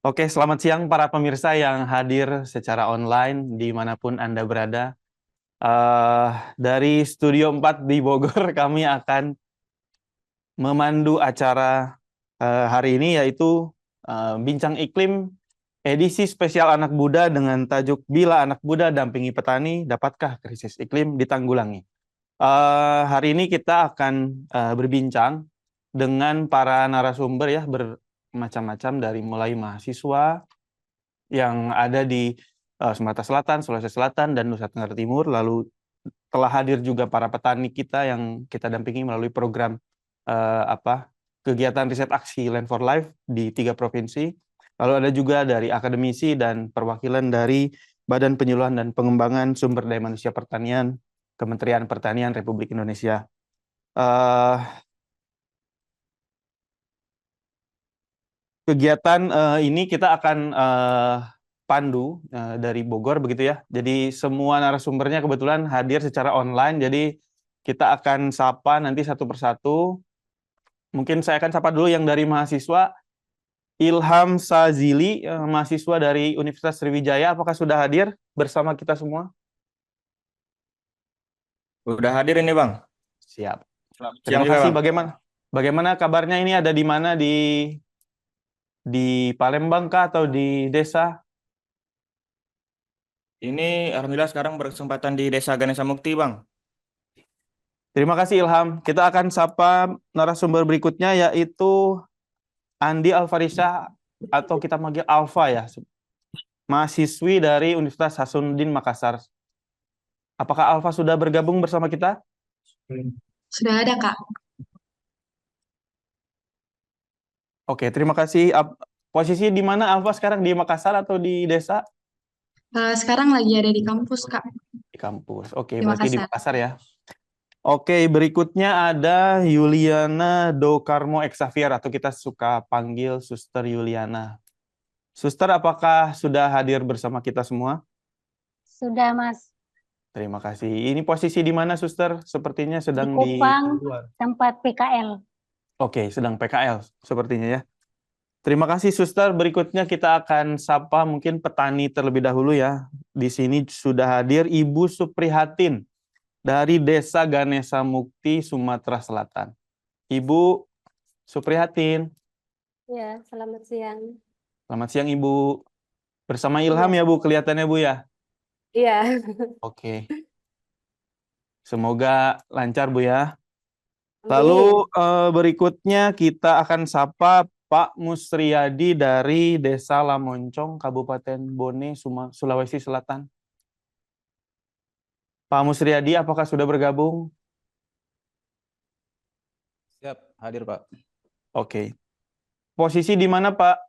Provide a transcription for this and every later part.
Oke, selamat siang para pemirsa yang hadir secara online dimanapun Anda berada. Dari Studio 4 di Bogor, kami akan memandu acara hari ini, yaitu Bincang Iklim edisi spesial Anak Muda dengan tajuk Bila Anak Muda Dampingi Petani, Dapatkah Krisis Iklim Ditanggulangi? Hari ini kita akan berbincang dengan para narasumber ya, bermacam-macam dari mulai mahasiswa yang ada di Sumatera Selatan, Sulawesi Selatan, dan Nusa Tenggara Timur. Lalu telah hadir juga para petani kita yang kita dampingi melalui program kegiatan riset aksi Land for Life di 3 provinsi. Lalu ada juga dari akademisi dan perwakilan dari Badan Penyuluhan dan Pengembangan Sumber Daya Manusia Pertanian, Kementerian Pertanian Republik Indonesia. Kegiatan ini kita akan pandu dari Bogor begitu ya. Jadi semua narasumbernya kebetulan hadir secara online. Jadi kita akan sapa nanti satu persatu. Mungkin saya akan sapa dulu yang dari mahasiswa. Ilham Sazili, mahasiswa dari Universitas Sriwijaya. Apakah sudah hadir bersama kita semua? Udah hadir ini Bang. Siap. Selamat Terima siang juga kasih. Bang. Bagaimana kabarnya ini, ada di mana, di Palembang kah atau di desa? Ini Alhamdulillah sekarang berkesempatan di Desa Ganesha Mukti Bang. Terima kasih Ilham. Kita akan sapa narasumber berikutnya, yaitu Andi Alfarisa, atau kita manggil Alfa ya, mahasiswi dari Universitas Hasanuddin Makassar. Apakah Alfa sudah bergabung bersama kita? Sudah ada, Kak. Oke, terima kasih. Posisi di mana Alfa sekarang, di Makassar atau di desa? Sekarang lagi ada di kampus, Kak, Di kampus. Oke, di berarti di Makassar. Makassar ya. Oke, berikutnya ada Yuliana Dokarmo Xavier, atau kita suka panggil Suster Yuliana. Suster, apakah sudah hadir bersama kita semua? Sudah, Mas. Terima kasih. Ini posisi di mana, Suster? Sepertinya Di sedang Kupang, luar. tempat PKL. Oke, sedang PKL sepertinya ya. Terima kasih, Suster. Berikutnya kita akan sapa mungkin petani terlebih dahulu ya. Di sini sudah hadir Ibu Suprihatin dari Desa Ganesha Mukti, Sumatera Selatan. Ibu Suprihatin. Ya, selamat siang. Selamat siang, Ibu. Bersama Ilham ya, Bu, kelihatannya, Bu ya. Iya. Oke. Semoga lancar, Bu ya. Lalu berikutnya kita akan sapa Pak Musriyadi dari Desa Lamoncong, Kabupaten Bone, Sulawesi Selatan. Pak Musriyadi, apakah sudah bergabung? Siap, hadir Pak. Oke. Posisi di mana, Pak?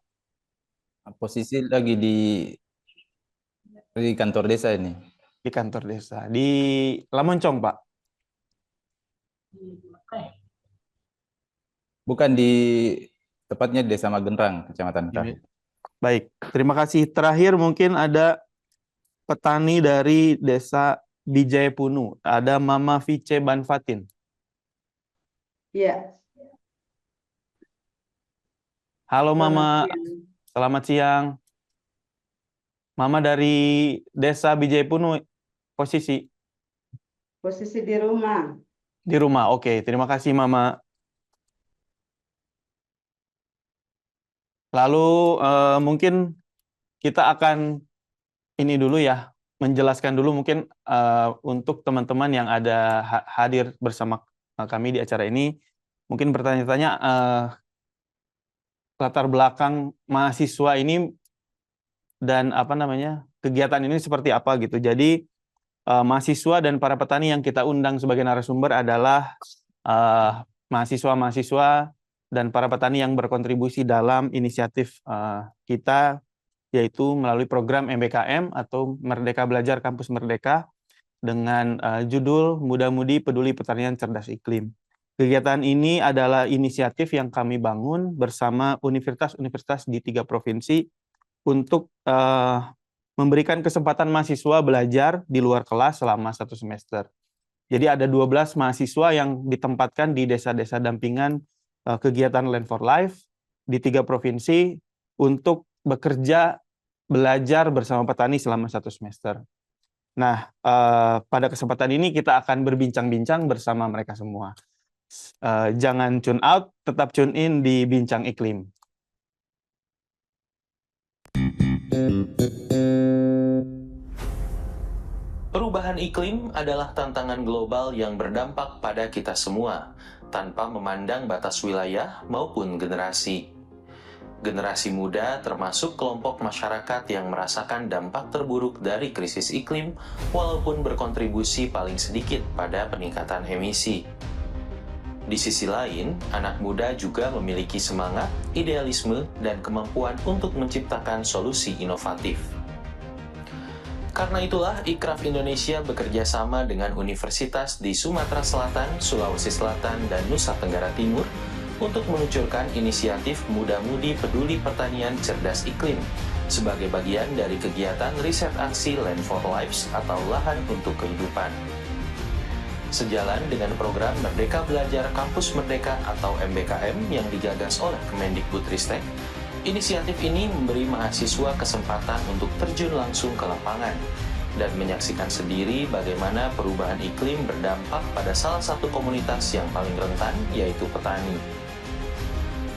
Posisi lagi di kantor desa ini. Di kantor desa. Di Lamoncong, Pak? Bukan tepatnya di Desa Magenrang, Kecamatan Kahit. Baik, terima kasih. Terakhir mungkin ada petani dari Desa Bijayapunu. Ada Mama Vice Banfatin. Iya. Halo Mama, Selamat siang. selamat siang. Mama dari Desa Bijayapunu, posisi? Posisi di rumah. Di rumah, oke. Terima kasih Mama. Lalu mungkin kita akan ini dulu ya, menjelaskan dulu mungkin untuk teman-teman yang ada hadir bersama kami di acara ini, mungkin bertanya-tanya latar belakang mahasiswa ini dan kegiatan ini seperti apa gitu. Jadi mahasiswa dan para petani yang kita undang sebagai narasumber adalah mahasiswa-mahasiswa dan para petani yang berkontribusi dalam inisiatif kita, yaitu melalui program MBKM atau Merdeka Belajar Kampus Merdeka dengan judul Muda-Mudi Peduli Pertanian Cerdas Iklim. Kegiatan ini adalah inisiatif yang kami bangun bersama universitas-universitas di 3 provinsi untuk memberikan kesempatan mahasiswa belajar di luar kelas selama 1 semester. Jadi ada 12 mahasiswa yang ditempatkan di desa-desa dampingan kegiatan Land for Life di 3 provinsi untuk bekerja, belajar bersama petani selama 1 semester. Nah, pada kesempatan ini kita akan berbincang-bincang bersama mereka semua. Jangan tune out, tetap tune in di Bincang Iklim. Perubahan iklim adalah tantangan global yang berdampak pada kita semua, tanpa memandang batas wilayah maupun generasi. Generasi muda termasuk kelompok masyarakat yang merasakan dampak terburuk dari krisis iklim, walaupun berkontribusi paling sedikit pada peningkatan emisi. Di sisi lain, anak muda juga memiliki semangat, idealisme, dan kemampuan untuk menciptakan solusi inovatif. Karena itulah, Ikraf Indonesia bekerja sama dengan universitas di Sumatera Selatan, Sulawesi Selatan, dan Nusa Tenggara Timur untuk meluncurkan inisiatif Muda-Mudi Peduli Pertanian Cerdas Iklim sebagai bagian dari kegiatan riset aksi Land for Lives atau Lahan untuk Kehidupan. Sejalan dengan program Merdeka Belajar Kampus Merdeka atau MBKM yang digagas oleh Kemendikbudristek, inisiatif ini memberi mahasiswa kesempatan untuk terjun langsung ke lapangan dan menyaksikan sendiri bagaimana perubahan iklim berdampak pada salah satu komunitas yang paling rentan, yaitu petani.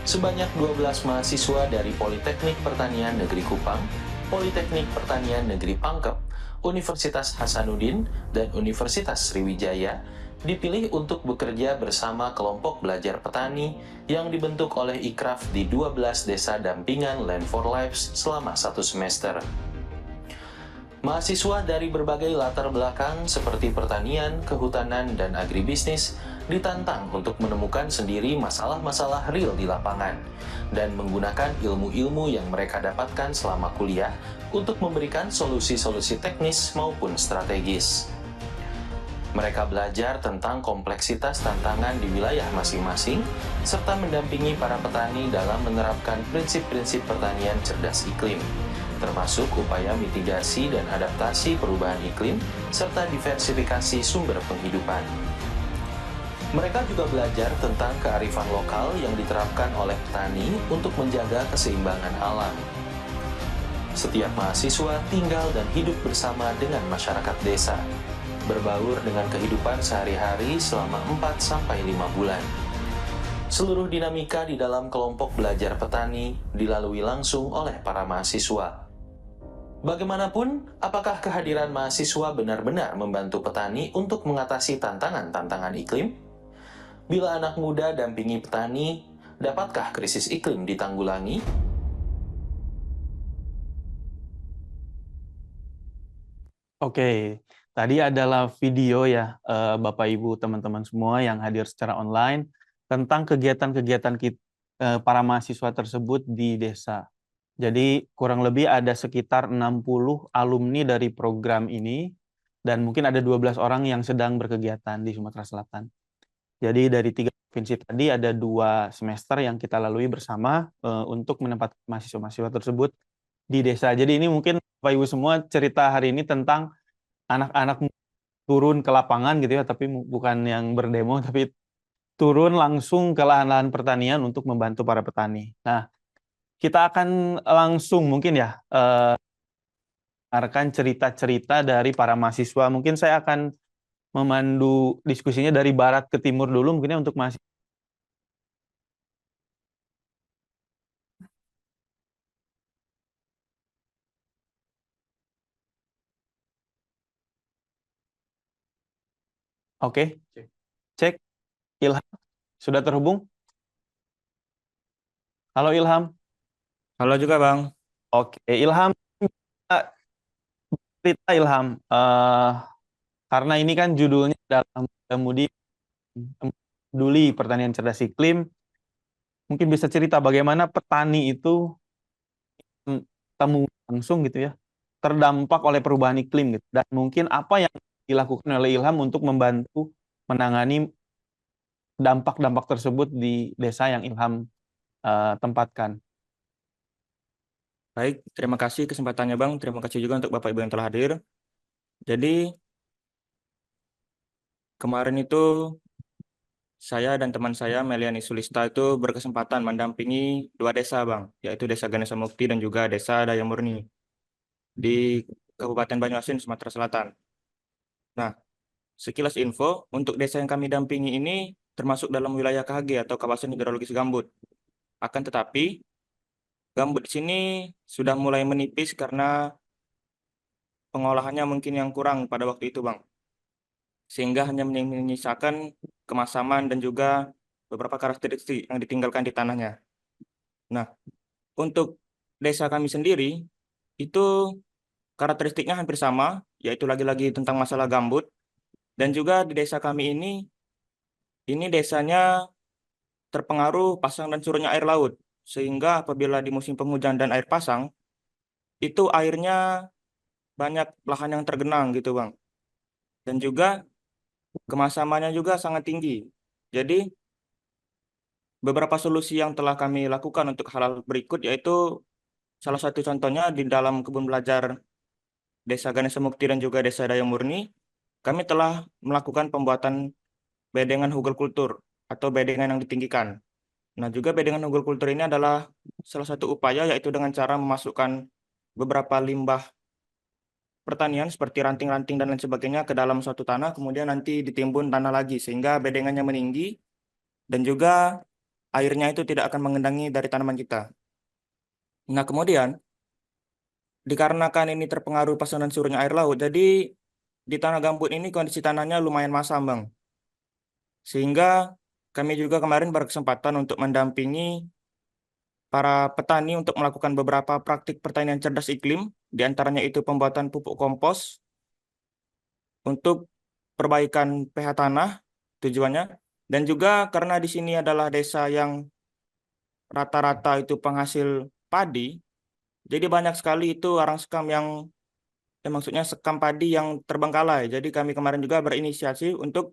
Sebanyak 12 mahasiswa dari Politeknik Pertanian Negeri Kupang, Politeknik Pertanian Negeri Pangkep, Universitas Hasanuddin, dan Universitas Sriwijaya dipilih untuk bekerja bersama kelompok belajar petani yang dibentuk oleh Ikraf di 12 desa dampingan Land for Lives selama 1 semester. Mahasiswa dari berbagai latar belakang seperti pertanian, kehutanan, dan agribisnis ditantang untuk menemukan sendiri masalah-masalah real di lapangan dan menggunakan ilmu-ilmu yang mereka dapatkan selama kuliah untuk memberikan solusi-solusi teknis maupun strategis. Mereka belajar tentang kompleksitas tantangan di wilayah masing-masing, serta mendampingi para petani dalam menerapkan prinsip-prinsip pertanian cerdas iklim, termasuk upaya mitigasi dan adaptasi perubahan iklim, serta diversifikasi sumber penghidupan. Mereka juga belajar tentang kearifan lokal yang diterapkan oleh petani untuk menjaga keseimbangan alam. Setiap mahasiswa tinggal dan hidup bersama dengan masyarakat desa, berbaur dengan kehidupan sehari-hari selama 4-5 bulan. Seluruh dinamika di dalam kelompok belajar petani dilalui langsung oleh para mahasiswa. Bagaimanapun, apakah kehadiran mahasiswa benar-benar membantu petani untuk mengatasi tantangan-tantangan iklim? Bila anak muda dampingi petani, dapatkah krisis iklim ditanggulangi? Oke, tadi adalah video ya, Bapak Ibu teman-teman semua yang hadir secara online tentang kegiatan-kegiatan para mahasiswa tersebut di desa. Jadi kurang lebih ada sekitar 60 alumni dari program ini dan mungkin ada 12 orang yang sedang berkegiatan di Sumatera Selatan. Jadi dari 3 provinsi tadi ada 2 semester yang kita lalui bersama untuk menempatkan mahasiswa-mahasiswa tersebut di desa. Jadi ini mungkin Bapak Ibu semua cerita hari ini tentang anak-anak turun ke lapangan gitu ya, tapi bukan yang berdemo, tapi turun langsung ke lahan-lahan pertanian untuk membantu para petani. Nah, kita akan langsung mungkin ya mendengarkan cerita-cerita dari para mahasiswa. Mungkin saya akan memandu diskusinya dari barat ke timur dulu mungkin ya untuk mahasiswa. Oke, cek. Ilham, sudah terhubung? Halo Ilham. Halo juga, Bang. Oke, Ilham, cerita Ilham. Karena ini kan judulnya adalah Muda-Mudi Peduli Pertanian Cerdas Iklim. Mungkin bisa cerita bagaimana petani itu temu langsung gitu ya, terdampak oleh perubahan iklim gitu. Dan mungkin apa yang dilakukan oleh Ilham untuk membantu menangani dampak-dampak tersebut di desa yang Ilham tempatkan. Baik, terima kasih kesempatannya, Bang. Terima kasih juga untuk Bapak Ibu yang telah hadir. Jadi, kemarin itu saya dan teman saya Meliani Sulista itu berkesempatan mendampingi 2 desa, Bang, yaitu Desa Ganesa Mukti dan juga Desa Daya Murni di Kabupaten Banyuasin, Sumatera Selatan. Nah, sekilas info, untuk desa yang kami dampingi ini termasuk dalam wilayah KHG atau kawasan hidrologis gambut. Akan tetapi, gambut di sini sudah mulai menipis karena pengolahannya mungkin yang kurang pada waktu itu, Bang. Sehingga hanya menyisakan kemasaman dan juga beberapa karakteristik yang ditinggalkan di tanahnya. Nah, untuk desa kami sendiri, itu karakteristiknya hampir sama, yaitu lagi-lagi tentang masalah gambut. Dan juga di desa kami ini desanya terpengaruh pasang dan surutnya air laut. Sehingga apabila di musim penghujan dan air pasang, itu airnya banyak lahan yang tergenang gitu, Bang. Dan juga kemasamannya juga sangat tinggi. Jadi, beberapa solusi yang telah kami lakukan untuk hal berikut yaitu salah satu contohnya di dalam kebun belajar Desa Ganesa Mukti dan juga Desa Daya Murni, kami telah melakukan pembuatan bedengan hugel kultur atau bedengan yang ditinggikan. Nah, juga bedengan hugel kultur ini adalah salah satu upaya yaitu dengan cara memasukkan beberapa limbah pertanian seperti ranting-ranting dan lain sebagainya ke dalam suatu tanah, kemudian nanti ditimbun tanah lagi sehingga bedengannya meninggi dan juga airnya itu tidak akan mengendangi dari tanaman kita. Nah, kemudian dikarenakan ini terpengaruh pasokan surutnya air laut, jadi di tanah gambut ini kondisi tanahnya lumayan masam, Bang. Sehingga kami juga kemarin berkesempatan untuk mendampingi para petani untuk melakukan beberapa praktik pertanian cerdas iklim, di antaranya itu pembuatan pupuk kompos untuk perbaikan pH tanah tujuannya, dan juga karena di sini adalah desa yang rata-rata itu penghasil padi, jadi banyak sekali itu arang sekam yang maksudnya sekam padi yang terbengkalai. Jadi kami kemarin juga berinisiasi untuk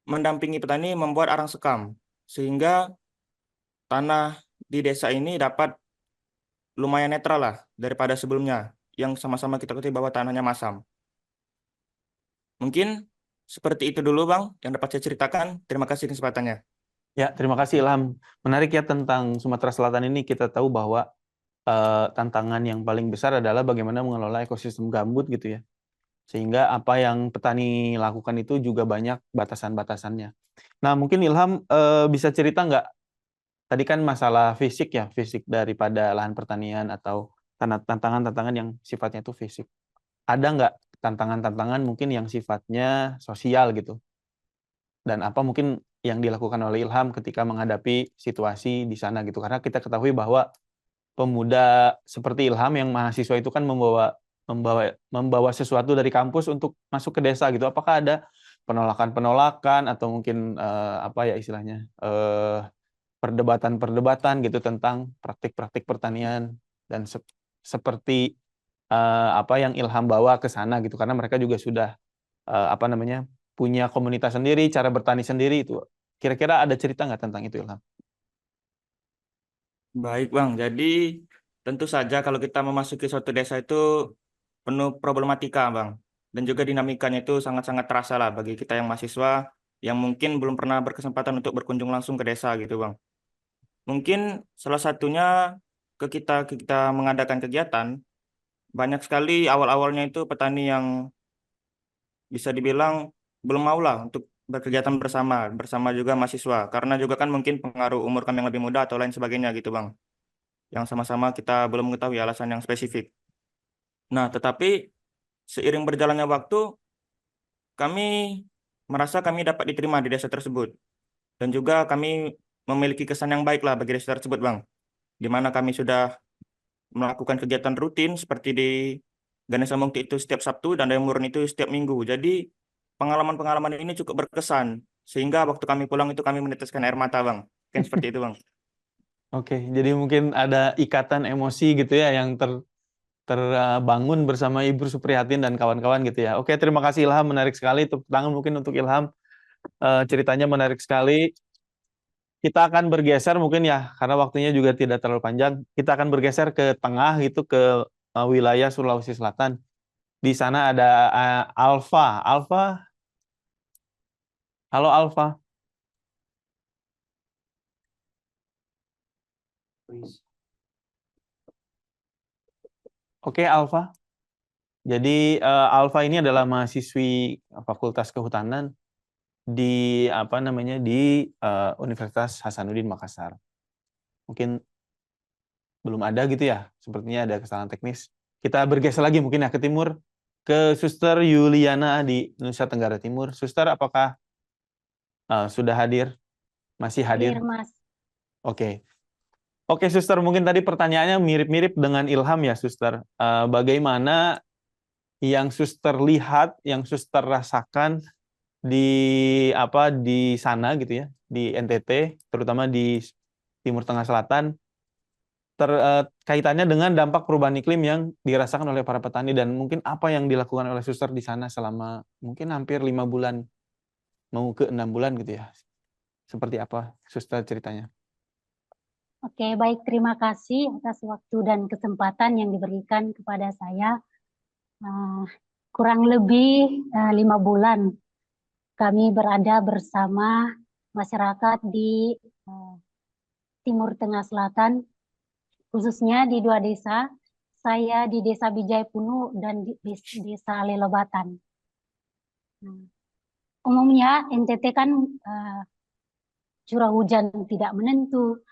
mendampingi petani membuat arang sekam, sehingga tanah di desa ini dapat lumayan netral lah daripada sebelumnya, yang sama-sama kita ketahui bahwa tanahnya masam. Mungkin seperti itu dulu, Bang, yang dapat saya ceritakan. Terima kasih kesempatannya. Ya, terima kasih Ilham. Menarik ya tentang Sumatera Selatan ini, kita tahu bahwa tantangan yang paling besar adalah bagaimana mengelola ekosistem gambut gitu ya. Sehingga apa yang petani lakukan itu juga banyak batasan-batasannya. Nah, mungkin Ilham bisa cerita nggak, tadi kan masalah fisik ya, fisik daripada lahan pertanian atau tantangan-tantangan yang sifatnya itu fisik. Ada nggak tantangan-tantangan mungkin yang sifatnya sosial gitu? Dan apa mungkin yang dilakukan oleh Ilham ketika menghadapi situasi di sana gitu? Karena kita ketahui bahwa pemuda seperti Ilham yang mahasiswa itu kan membawa sesuatu dari kampus untuk masuk ke desa gitu. Apakah ada penolakan-penolakan atau mungkin apa ya istilahnya perdebatan-perdebatan gitu tentang praktik-praktik pertanian dan seperti apa yang Ilham bawa ke sana gitu, karena mereka juga sudah apa namanya punya komunitas sendiri, cara bertani sendiri itu. Kira-kira ada cerita nggak tentang itu, Ilham? Baik, Bang. Jadi tentu saja kalau kita memasuki suatu desa itu penuh problematika, Bang. Dan juga dinamikanya itu sangat-sangat terasa lah bagi kita yang mahasiswa yang mungkin belum pernah berkesempatan untuk berkunjung langsung ke desa gitu, Bang. Mungkin salah satunya kita mengadakan kegiatan, banyak sekali awal-awalnya itu petani yang bisa dibilang belum mau lah untuk berkegiatan bersama juga mahasiswa. Karena juga kan mungkin pengaruh umur kami yang lebih muda atau lain sebagainya gitu, Bang. Yang sama-sama kita belum mengetahui alasan yang spesifik. Nah, tetapi seiring berjalannya waktu, kami merasa kami dapat diterima di desa tersebut. Dan juga kami memiliki kesan yang baik lah bagi desa tersebut, Bang. Di mana kami sudah melakukan kegiatan rutin seperti di Ganesa Mukti itu setiap Sabtu dan Daya Murni itu setiap Minggu. Jadi pengalaman-pengalaman ini cukup berkesan. Sehingga waktu kami pulang itu kami meneteskan air mata, Bang. Kan seperti itu, Bang. Oke, jadi mungkin ada ikatan emosi gitu ya yang terbangun bersama Ibu Suprihatin dan kawan-kawan gitu ya. Oke, terima kasih Ilham, menarik sekali. Tepuk tangan mungkin untuk Ilham. Ceritanya menarik sekali. Kita akan bergeser mungkin ya, karena waktunya juga tidak terlalu panjang. Kita akan bergeser ke tengah gitu, ke wilayah Sulawesi Selatan. Di sana ada Alfa. Alfa, halo Alfa. Oke, Alfa. Jadi Alfa ini adalah mahasiswi Fakultas Kehutanan di Universitas Hasanuddin Makassar. Mungkin belum ada gitu ya, sepertinya ada kesalahan teknis. Kita bergeser lagi mungkin ya ke timur, ke Suster Yuliana di Nusa Tenggara Timur. Suster, apakah sudah hadir? Masih hadir? Hadir, Mas. Oke. Oke, Suster, mungkin tadi pertanyaannya mirip-mirip dengan Ilham ya, Suster. Bagaimana yang Suster lihat, yang Suster rasakan di sana gitu ya, di NTT, terutama di Timur Tengah Selatan, kaitannya dengan dampak perubahan iklim yang dirasakan oleh para petani, dan mungkin apa yang dilakukan oleh Suster di sana selama mungkin hampir 5 bulan, mau ke 6 bulan gitu ya. Seperti apa Suster ceritanya? Oke, baik. Terima kasih atas waktu dan kesempatan yang diberikan kepada saya. Kurang lebih 5 bulan kami berada bersama masyarakat di Timur Tengah Selatan, khususnya di 2 desa. Saya di Desa Bijayapunu dan di Desa Lelobatan. Umumnya NTT kan curah hujan tidak menentu,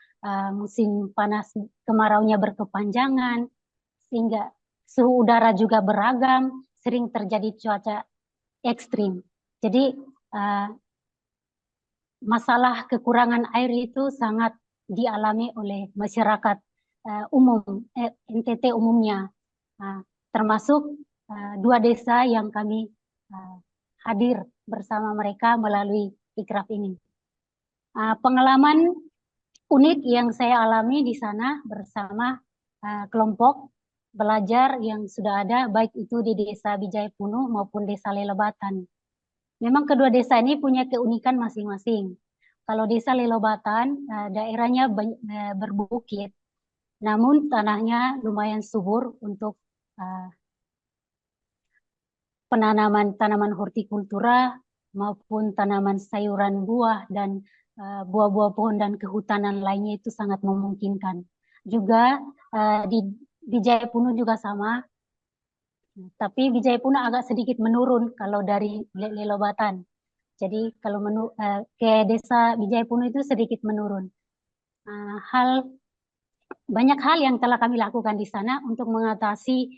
musim panas kemaraunya berkepanjangan, sehingga suhu udara juga beragam, sering terjadi cuaca ekstrim. Jadi masalah kekurangan air itu sangat dialami oleh masyarakat umum, NTT umumnya, termasuk 2 desa yang kami hadir bersama mereka melalui ikraf ini. Pengalaman unik yang saya alami di sana bersama kelompok belajar yang sudah ada, baik itu di Desa Bijayapunu maupun Desa Lelobatan. Memang kedua desa ini punya keunikan masing-masing. Kalau Desa Lelobatan, daerahnya berbukit, namun tanahnya lumayan subur untuk penanaman tanaman hortikultura maupun tanaman sayuran buah dan buah-buah pohon dan kehutanan lainnya itu sangat memungkinkan. Juga di Bijayapunu juga sama, tapi Bijayapunu agak sedikit menurun kalau dari Lelobatan. Jadi kalau ke Desa Bijayapunu itu sedikit menurun. Banyak hal yang telah kami lakukan di sana untuk mengatasi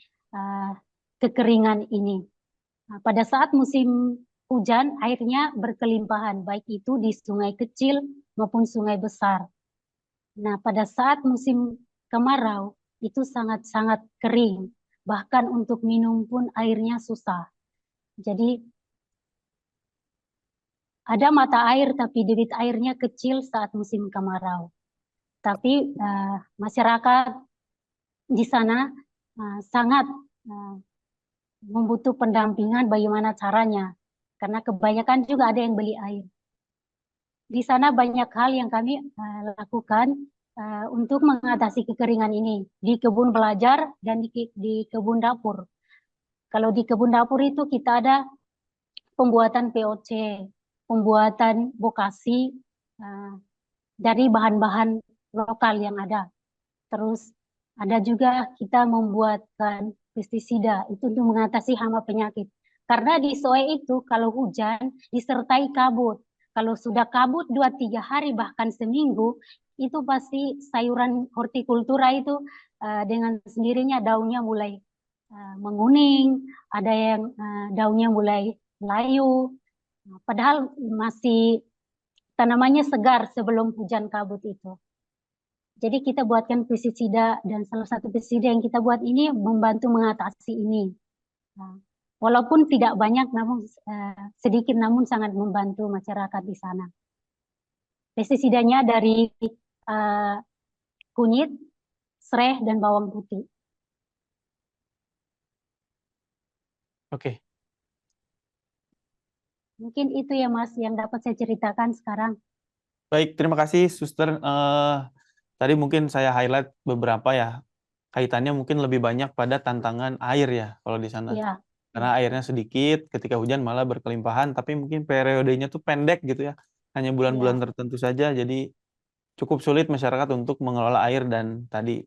kekeringan ini. Pada saat musim hujan, airnya berkelimpahan, baik itu di sungai kecil maupun sungai besar. Nah, pada saat musim kemarau, itu sangat-sangat kering. Bahkan untuk minum pun airnya susah. Jadi, ada mata air, tapi debit airnya kecil saat musim kemarau. Tapi masyarakat di sana sangat membutuh pendampingan bagaimana caranya. Karena kebanyakan juga ada yang beli air. Di sana banyak hal yang kami lakukan untuk mengatasi kekeringan ini. Di kebun belajar dan di kebun dapur. Kalau di kebun dapur itu kita ada pembuatan POC, pembuatan bokasi dari bahan-bahan lokal yang ada. Terus ada juga kita membuatkan pestisida itu untuk mengatasi hama penyakit. Karena di Soe itu kalau hujan disertai kabut. Kalau sudah kabut 2-3 hari bahkan seminggu, itu pasti sayuran hortikultura itu dengan sendirinya daunnya mulai menguning, ada yang daunnya mulai layu. Padahal masih tanamannya segar sebelum hujan kabut itu. Jadi kita buatkan pestisida, dan salah satu pestisida yang kita buat ini membantu mengatasi ini. Walaupun tidak banyak, namun sedikit, namun sangat membantu masyarakat di sana. Pestisidanya dari kunyit, sereh, dan bawang putih. Oke. Mungkin itu ya Mas yang dapat saya ceritakan sekarang. Baik, terima kasih Suster. Tadi mungkin saya highlight beberapa ya, kaitannya mungkin lebih banyak pada tantangan air ya kalau di sana. Ya. Karena airnya sedikit, ketika hujan malah berkelimpahan, tapi mungkin periodenya tuh pendek gitu ya, hanya bulan-bulan tertentu saja, jadi cukup sulit masyarakat untuk mengelola air dan tadi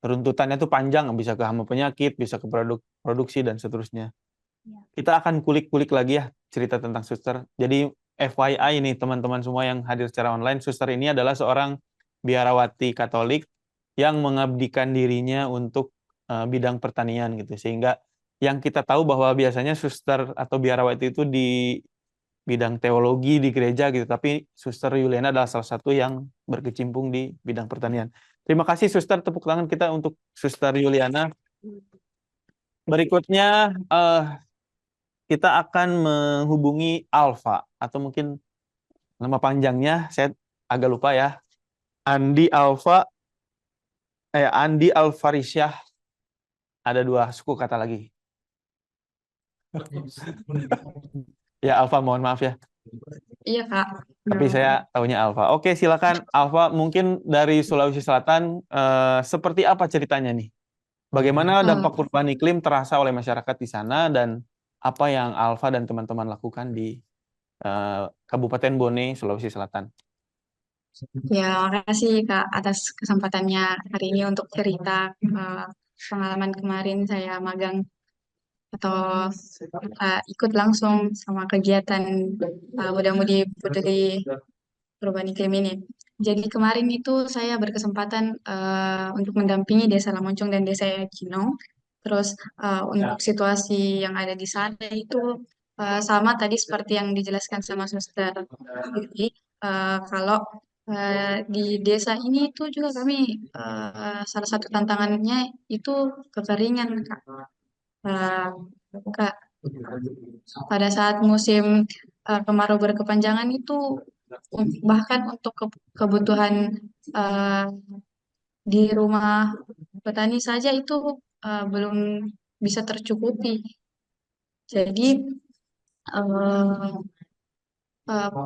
runtutannya tuh panjang, bisa ke hama penyakit, bisa ke produksi dan seterusnya. Ya. Kita akan kulik-kulik lagi ya cerita tentang suster. Jadi FYI nih teman-teman semua yang hadir secara online, suster ini adalah seorang biarawati Katolik yang mengabdikan dirinya untuk bidang pertanian gitu. Sehingga yang kita tahu bahwa biasanya suster atau biarawati itu di bidang teologi di gereja gitu, tapi Suster Yuliana adalah salah satu yang berkecimpung di bidang pertanian. Terima kasih Suster, tepuk tangan kita untuk Suster Yuliana. Berikutnya kita akan menghubungi Alfa, atau mungkin nama panjangnya saya agak lupa ya. Andi Alfarisyah. Ada 2 suku kata lagi. Ya Alfa, mohon maaf ya. Iya, Kak. Tapi saya tahunya Alfa. Oke, silakan Alfa, mungkin dari Sulawesi Selatan, seperti apa ceritanya nih? Bagaimana dampak perubahan iklim terasa oleh masyarakat di sana, dan apa yang Alfa dan teman-teman lakukan di Kabupaten Bone, Sulawesi Selatan? Ya, makasih Kak atas kesempatannya hari ini untuk cerita pengalaman kemarin saya magang atau ikut langsung sama kegiatan Muda-Mudi Putri Perubahan Iklim ini. Jadi kemarin itu saya berkesempatan untuk mendampingi Desa Lamoncong dan Desa Cinong. Terus untuk situasi yang ada di sana itu sama tadi seperti yang dijelaskan sama Suster. Jadi kalau di desa ini itu juga kami salah satu tantangannya itu kekeringan, Kak. Kak, pada saat musim kemarau berkepanjangan itu bahkan untuk kebutuhan di rumah petani saja itu belum bisa tercukupi. Jadi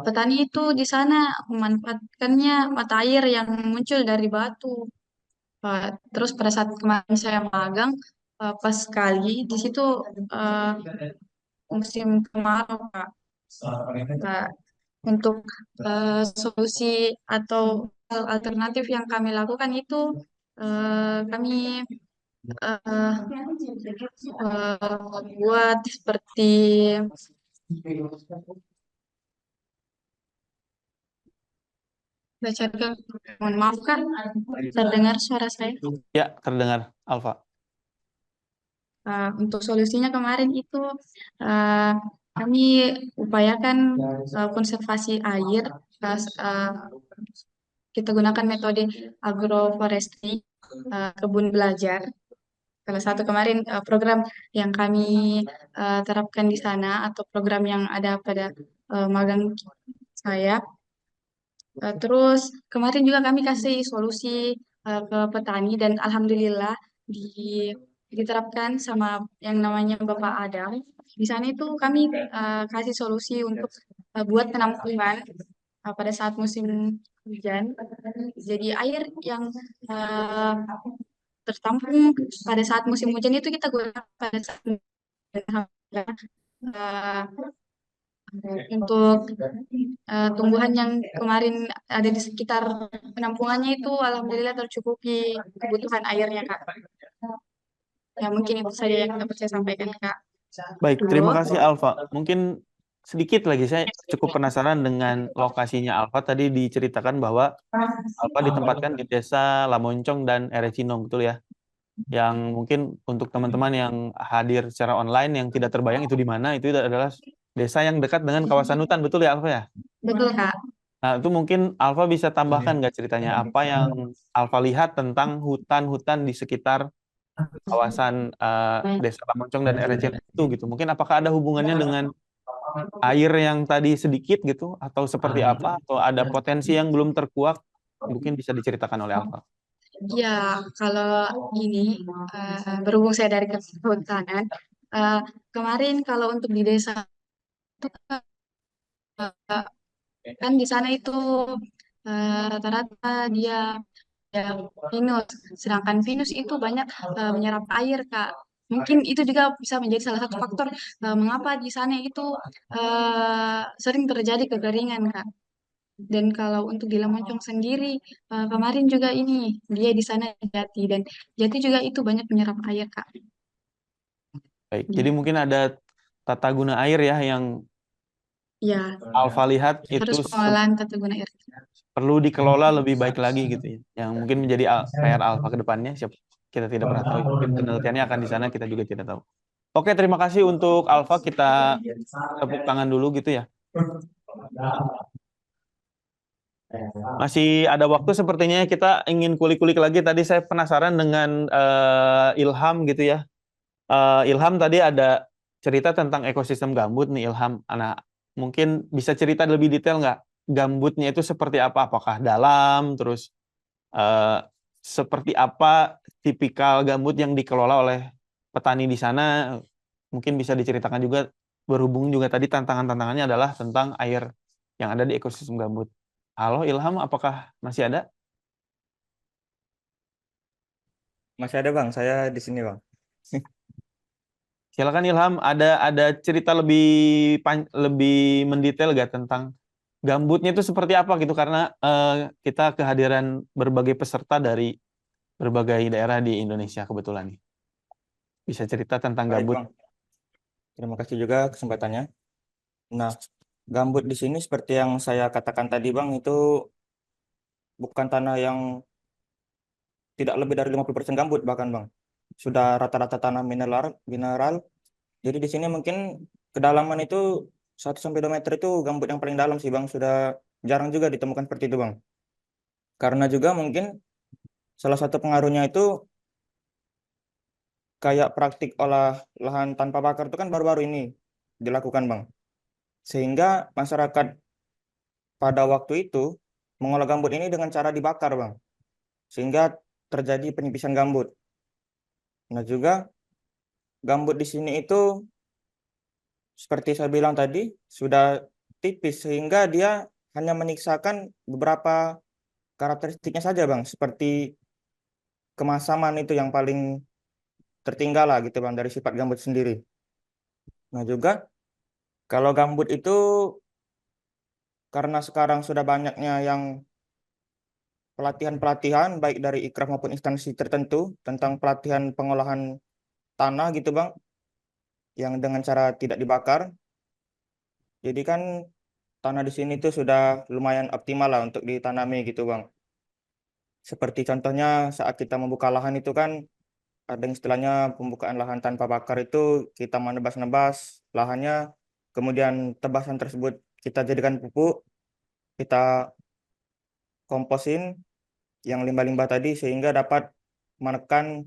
petani itu di sana memanfaatkannya mata air yang muncul dari batu. Terus pada saat kemarin saya magang, pas sekali di situ musim kemarau, Kak. Untuk solusi atau alternatif yang kami lakukan itu kami buat seperti mohon maaf Kak, terdengar suara saya? Ya, terdengar Alfa. Untuk solusinya kemarin itu kami upayakan konservasi air. Kita gunakan metode agroforestry, kebun belajar. Salah satu kemarin program yang kami terapkan di sana atau program yang ada pada magang saya. Terus kemarin juga kami kasih solusi ke petani dan alhamdulillah diterapkan sama yang namanya Bapak Adam. Di sana itu kami kasih solusi untuk buat penampungan pada saat musim hujan. Jadi air yang tertampung pada saat musim hujan itu kita gunakan pada saat untuk tumbuhan yang kemarin ada di sekitar penampungannya itu alhamdulillah tercukupi kebutuhan airnya, Kak. Ya mungkin itu saja yang dapat saya sampaikan, Kak. Baik, terima kasih Alfa. Mungkin sedikit lagi, saya cukup penasaran dengan lokasinya Alfa. Tadi diceritakan bahwa Alfa ditempatkan di Desa Lamoncong dan Erecinong, betul ya? Yang mungkin untuk teman-teman yang hadir secara online yang tidak terbayang itu di mana, itu adalah desa yang dekat dengan kawasan hutan, betul ya Alfa ya? Betul, Kak. Nah, itu mungkin Alfa bisa tambahkan nggak ceritanya apa yang Alfa lihat tentang hutan-hutan di sekitar kawasan Desa Lamoncong dan Erecinong itu gitu. Mungkin apakah ada hubungannya dengan air yang tadi sedikit gitu, atau seperti apa, atau ada potensi yang belum terkuak, mungkin bisa diceritakan oleh Alfa. Ya, kalau ini berhubung saya dari kehutanan, kemarin kalau untuk di desa itu kan di sana itu rata-rata dia ya pinus, sedangkan pinus itu banyak menyerap air, Kak. Mungkin itu juga bisa menjadi salah satu faktor mengapa di sana itu sering terjadi kekeringan, Kak. Dan kalau untuk di Lemoncong sendiri, kemarin juga ini, dia di sana Jati, dan Jati juga itu banyak menyerap air, Kak. Baik, Iya. jadi mungkin ada tata guna air ya yang Ya, Alfa lihat harus itu pengolahan tata guna air. perlu dikelola lebih baik lagi gitu ya. Yang mungkin menjadi PR Alfa ke depannya, kita tidak pernah tahu. Mungkin penelitiannya akan di sana, kita juga tidak tahu. Oke, terima kasih untuk Alfa. Kita tepuk tangan dulu gitu ya. Masih ada waktu sepertinya, kita ingin kulik-kulik lagi. Tadi saya penasaran dengan Ilham gitu ya. Ilham tadi ada cerita tentang ekosistem gambut nih Ilham. Nah, mungkin bisa cerita lebih detail nggak? Gambutnya itu seperti apa? Apakah dalam? Terus seperti apa tipikal gambut yang dikelola oleh petani di sana? Mungkin bisa diceritakan juga, berhubung juga tadi tantangan-tantangannya adalah tentang air yang ada di ekosistem gambut. Halo Ilham, apakah masih ada? Masih ada Bang, saya di sini Bang. Silakan Ilham, ada cerita lebih mendetail gak tentang gambutnya itu seperti apa gitu, karena kita kehadiran berbagai peserta dari berbagai daerah di Indonesia kebetulan nih. Bisa cerita tentang Baik gambut. Bang, terima kasih juga kesempatannya. Nah, gambut di sini seperti yang saya katakan tadi Bang, itu bukan tanah yang tidak lebih dari 50% gambut bahkan Bang. Sudah rata-rata tanah mineral. Jadi di sini mungkin kedalaman itu 1 sampai 2 meter itu gambut yang paling dalam sih Bang. Sudah jarang juga ditemukan seperti itu Bang. Karena juga mungkin salah satu pengaruhnya itu kayak praktik olah lahan tanpa bakar itu kan baru-baru ini dilakukan Bang. Sehingga masyarakat pada waktu itu mengolah gambut ini dengan cara dibakar Bang. Sehingga terjadi penyipisan gambut. Nah juga gambut di sini itu seperti saya bilang tadi sudah tipis sehingga dia hanya menyisakan beberapa karakteristiknya saja Bang, seperti kemasaman itu yang paling tertinggal lah gitu Bang dari sifat gambut sendiri. Nah juga kalau gambut itu karena sekarang sudah banyaknya yang pelatihan-pelatihan baik dari Ikraf maupun instansi tertentu tentang pelatihan pengolahan tanah gitu Bang, yang dengan cara tidak dibakar. Jadi kan tanah di sini tuh sudah lumayan optimal lah untuk ditanami gitu Bang. Seperti contohnya saat kita membuka lahan itu kan ada yang istilahnya pembukaan lahan tanpa bakar, itu kita menebas-nebas lahannya, kemudian tebasan tersebut kita jadikan pupuk, kita komposin yang limbah-limbah tadi sehingga dapat menekan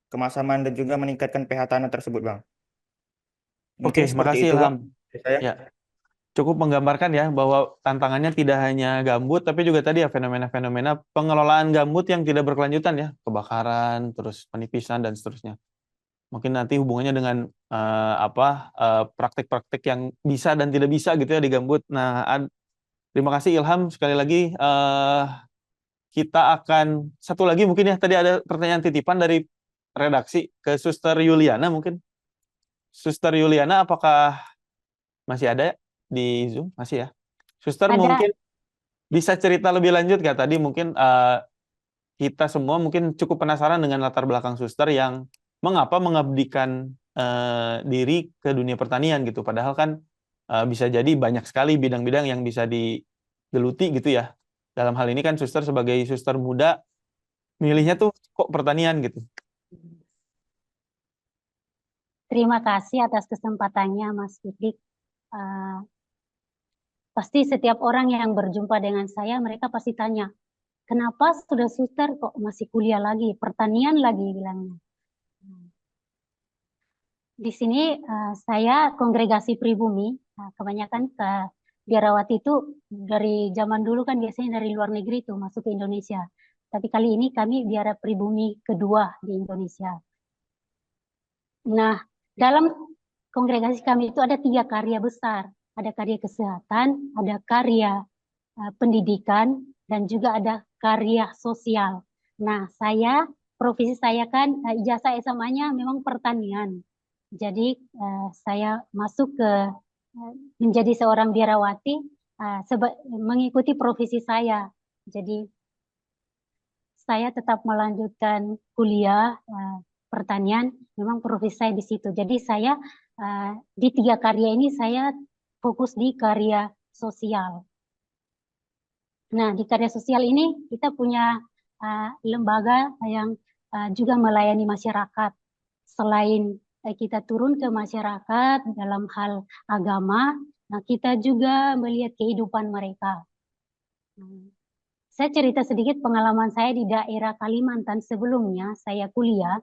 kemasaman dan juga meningkatkan pH tanah tersebut Bang. Oke, Mungkin seperti makasih itu Ilham. Bang dari saya. Ya, cukup menggambarkan ya bahwa tantangannya tidak hanya gambut, tapi juga tadi ya fenomena-fenomena pengelolaan gambut yang tidak berkelanjutan ya, kebakaran, terus penipisan dan seterusnya. Mungkin nanti hubungannya dengan praktik-praktik yang bisa dan tidak bisa gitu ya di gambut. Nah, terima kasih Ilham sekali lagi. Kita akan satu lagi mungkin ya, tadi ada pertanyaan titipan dari redaksi ke Suster Yuliana mungkin. Suster Yuliana, apakah masih ada di Zoom? Masih ya. Suster Ada. mungkin bisa cerita lebih lanjut nggak? Tadi mungkin kita semua mungkin cukup penasaran dengan latar belakang Suster yang mengapa mengabdikan diri ke dunia pertanian gitu. Padahal kan bisa jadi banyak sekali bidang-bidang yang bisa digeluti gitu ya. Dalam hal ini kan Suster sebagai suster muda, milihnya tuh kok pertanian gitu. Terima kasih atas kesempatannya, Mas Fikri. Pasti setiap orang yang berjumpa dengan saya, mereka pasti tanya, kenapa sudah suster kok masih kuliah lagi, pertanian lagi bilangnya. Di sini saya kongregasi pribumi, kebanyakan ke biarawati itu dari zaman dulu kan biasanya dari luar negeri tuh masuk ke Indonesia. Tapi kali ini kami biara pribumi kedua di Indonesia. Nah, dalam kongregasi kami itu ada 3 karya besar. Ada karya kesehatan, ada karya pendidikan, dan juga ada karya sosial. Nah, profesi saya kan ijazah SMA-nya memang pertanian. Jadi saya masuk ke menjadi seorang biarawati mengikuti profesi saya. Jadi saya tetap melanjutkan kuliah pertanian, memang profesi saya di situ. Jadi saya di 3 karya ini saya fokus di karya sosial. Nah, di karya sosial ini kita punya lembaga yang juga melayani masyarakat. Selain kita turun ke masyarakat dalam hal agama, nah kita juga melihat kehidupan mereka. Saya cerita sedikit pengalaman saya di daerah Kalimantan sebelumnya saya kuliah.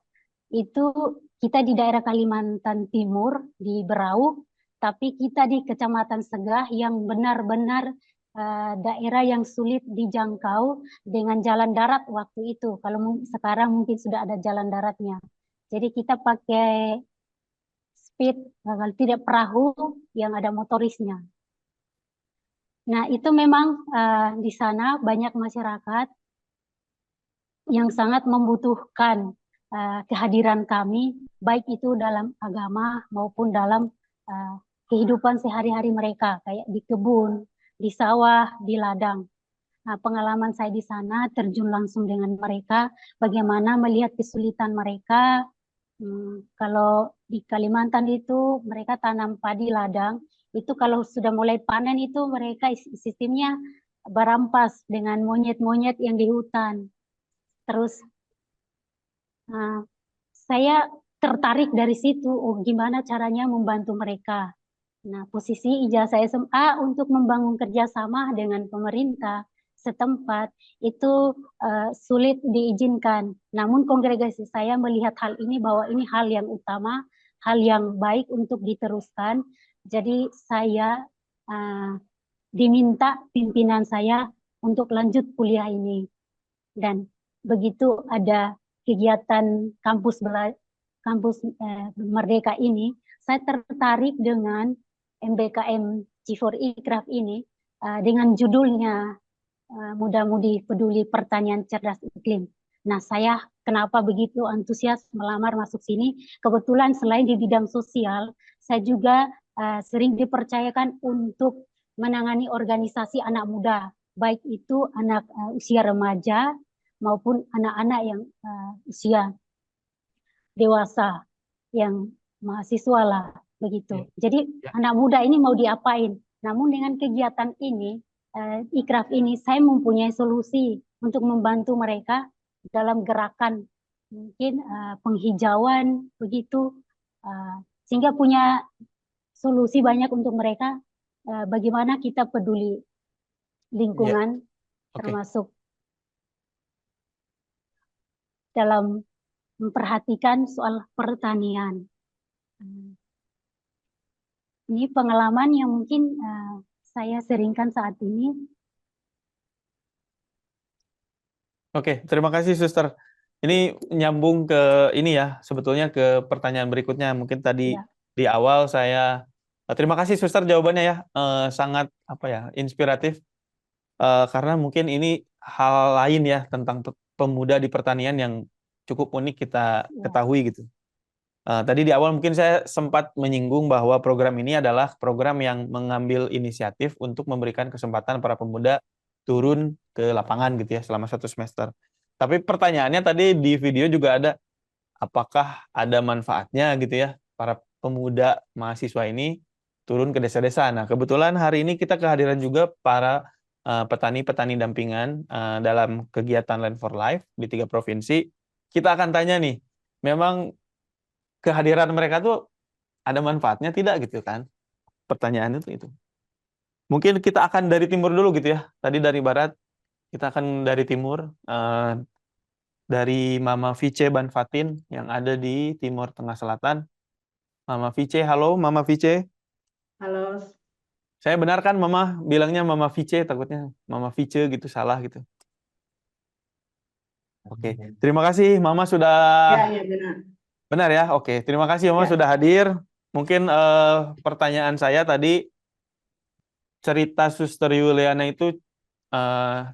Itu kita di daerah Kalimantan Timur di Berau, tapi kita di Kecamatan Segah yang benar-benar daerah yang sulit dijangkau dengan jalan darat waktu itu. Kalau sekarang mungkin sudah ada jalan daratnya. Jadi kita pakai speed, kalau tidak perahu yang ada motorisnya. Nah, itu memang di sana banyak masyarakat yang sangat membutuhkan kehadiran kami, baik itu dalam agama maupun dalam kehidupan sehari-hari mereka, kayak di kebun, di sawah, di ladang. Nah, pengalaman saya di sana terjun langsung dengan mereka, bagaimana melihat kesulitan mereka. Kalau di Kalimantan itu mereka tanam padi ladang, itu kalau sudah mulai panen itu mereka sistemnya berampas dengan monyet-monyet yang di hutan. Terus saya tertarik dari situ, gimana caranya membantu mereka. Nah, posisi ijazah SMA untuk membangun kerjasama dengan pemerintah setempat itu sulit diizinkan. Namun kongregasi saya melihat hal ini bahwa ini hal yang utama, hal yang baik untuk diteruskan. Jadi saya diminta pimpinan saya untuk lanjut kuliah ini. Dan begitu ada kegiatan kampus Merdeka ini, saya tertarik dengan MBKM G4 ini dengan judulnya Muda-mudi Peduli Pertanian Cerdas Iklim. Nah, saya kenapa begitu antusias melamar masuk sini? Kebetulan selain di bidang sosial, saya juga sering dipercayakan untuk menangani organisasi anak muda, baik itu anak usia remaja maupun anak-anak yang usia dewasa, yang mahasiswa lah, begitu. Jadi anak muda ini mau diapain? Namun dengan kegiatan ini, Ikraf ini, saya mempunyai solusi untuk membantu mereka dalam gerakan mungkin penghijauan begitu, sehingga punya solusi banyak untuk mereka. Bagaimana kita peduli lingkungan, termasuk dalam memperhatikan soal pertanian. Ini pengalaman yang mungkin saya seringkan saat ini. Oke, terima kasih Suster. Ini nyambung ke ini ya, sebetulnya ke pertanyaan berikutnya. Mungkin tadi di awal saya terima kasih Suster jawabannya ya, sangat inspiratif. Karena mungkin ini hal lain ya tentang pemuda di pertanian yang cukup unik kita ketahui gitu. Tadi di awal mungkin saya sempat menyinggung bahwa program ini adalah program yang mengambil inisiatif untuk memberikan kesempatan para pemuda turun ke lapangan gitu ya selama 1 semester. Tapi pertanyaannya tadi di video juga ada, apakah ada manfaatnya gitu ya para pemuda mahasiswa ini turun ke desa-desa. Nah, kebetulan hari ini kita kehadiran juga para petani-petani dampingan dalam kegiatan Land for Life di 3 provinsi. Kita akan tanya nih, memang kehadiran mereka tuh ada manfaatnya tidak gitu kan? Pertanyaannya tuh itu. Mungkin kita akan dari timur dulu gitu ya. Tadi dari barat, kita akan dari timur. Dari Mama Vice Banfatin yang ada di Timur Tengah Selatan. Mama Vice, halo Mama Vice. Halo. Saya benar kan Mama bilangnya Mama Vice, takutnya Mama Vice gitu salah gitu. Oke, terima kasih Mama sudah. Ya, benar. Benar ya, oke. Terima kasih Mama sudah hadir. Mungkin pertanyaan saya tadi, cerita Suster Yuliana itu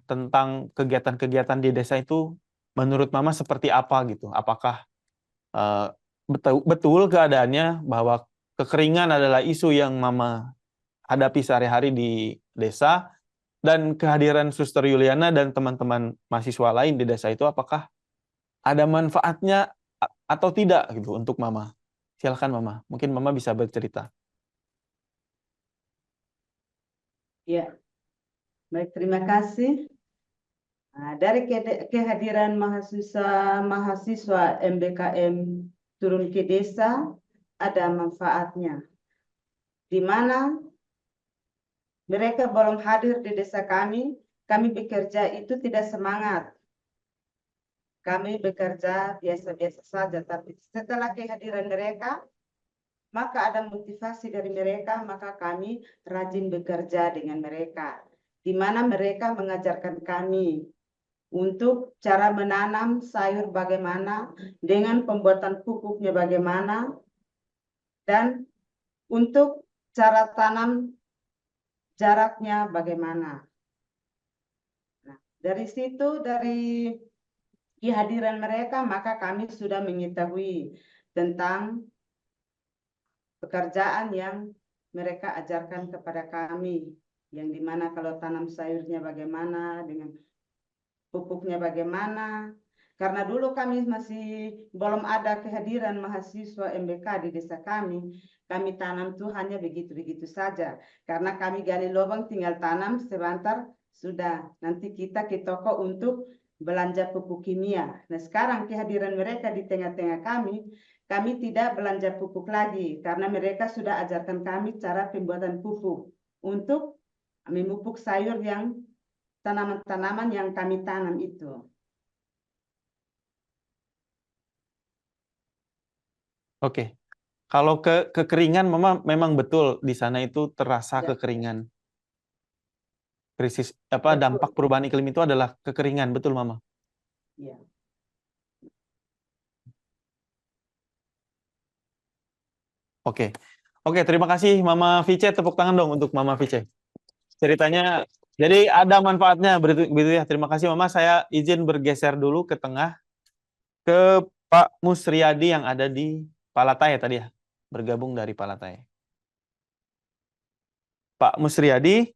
tentang kegiatan-kegiatan di desa itu menurut Mama seperti apa gitu? Apakah betul keadaannya bahwa kekeringan adalah isu yang Mama hadapi sehari-hari di desa, dan kehadiran Suster Yuliana dan teman-teman mahasiswa lain di desa itu apakah ada manfaatnya atau tidak gitu untuk Mama? Silakan Mama, mungkin Mama bisa bercerita. Ya, baik, terima kasih. Nah, dari kehadiran mahasiswa MBKM turun ke desa, ada manfaatnya. Di mana mereka belum hadir di desa kami bekerja itu tidak semangat. Kami bekerja biasa-biasa saja, tapi setelah kehadiran mereka, maka ada motivasi dari mereka, maka kami rajin bekerja dengan mereka. Di mana mereka mengajarkan kami untuk cara menanam sayur bagaimana, dengan pembuatan pupuknya bagaimana, dan untuk cara tanam jaraknya bagaimana. Nah, dari situ, dari kehadiran mereka, maka kami sudah mengetahui tentang pekerjaan yang mereka ajarkan kepada kami, yang dimana kalau tanam sayurnya bagaimana, dengan pupuknya bagaimana. Karena dulu kami masih belum ada kehadiran mahasiswa MBK di desa kami tanam tuh hanya begitu-begitu saja. Karena kami gali lubang tinggal tanam sebentar, sudah. Nanti kita ke toko untuk belanja pupuk kimia. Nah, sekarang kehadiran mereka di tengah-tengah kami tidak belanja pupuk lagi, karena mereka sudah ajarkan kami cara pembuatan pupuk untuk memupuk sayur yang tanaman-tanaman yang kami tanam itu. Oke. Kalau kekeringan memang betul di sana itu terasa Ya. kekeringan. Krisis Betul. dampak perubahan iklim itu adalah kekeringan, betul Mama? Ya. Oke. Oke, terima kasih Mama Vice, tepuk tangan dong untuk Mama Vice. Ceritanya jadi ada manfaatnya begitu ya. Terima kasih Mama. Saya izin bergeser dulu ke tengah ke Pak Musriyadi yang ada di Palatai tadi ya. Bergabung dari Palatai. Pak Musriyadi,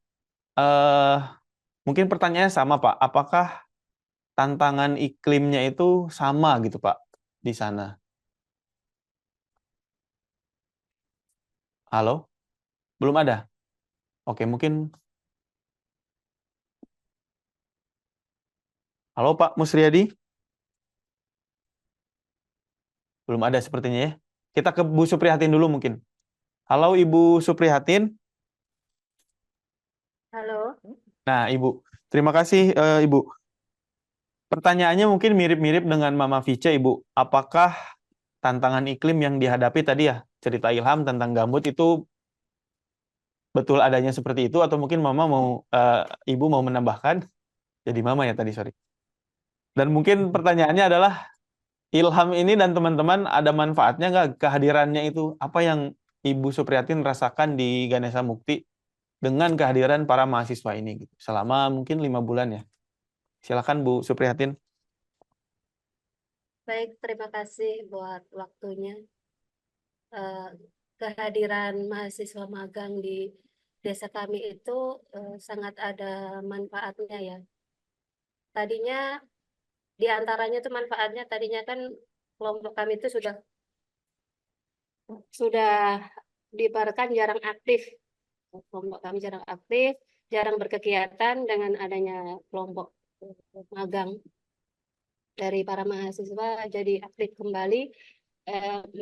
mungkin pertanyaannya sama Pak. Apakah tantangan iklimnya itu sama gitu Pak di sana? Halo? Belum ada? Oke, mungkin. Halo Pak Musriyadi? Belum ada sepertinya ya. Kita ke Bu Suprihatin dulu mungkin. Halo Ibu Suprihatin. Halo. Nah Ibu, terima kasih Ibu. Pertanyaannya mungkin mirip-mirip dengan Mama Vice Ibu. Apakah tantangan iklim yang dihadapi tadi ya, cerita Ilham tentang gambut itu betul adanya seperti itu, atau mungkin Ibu mau menambahkan? Jadi Mama ya tadi, sorry. Dan mungkin pertanyaannya adalah, Ilham ini dan teman-teman ada manfaatnya nggak kehadirannya itu? Apa yang Ibu Suprihatin rasakan di Ganesha Mukti dengan kehadiran para mahasiswa ini gitu, selama mungkin 5 bulan ya? Silakan Bu Suprihatin. Baik, terima kasih buat waktunya. Kehadiran mahasiswa magang di desa kami itu sangat ada manfaatnya ya. Tadinya di antaranya itu manfaatnya, tadinya kan kelompok kami itu sudah diibaratkan jarang aktif. Kelompok kami jarang aktif, jarang berkegiatan. Dengan adanya kelompok magang dari para mahasiswa jadi aktif kembali,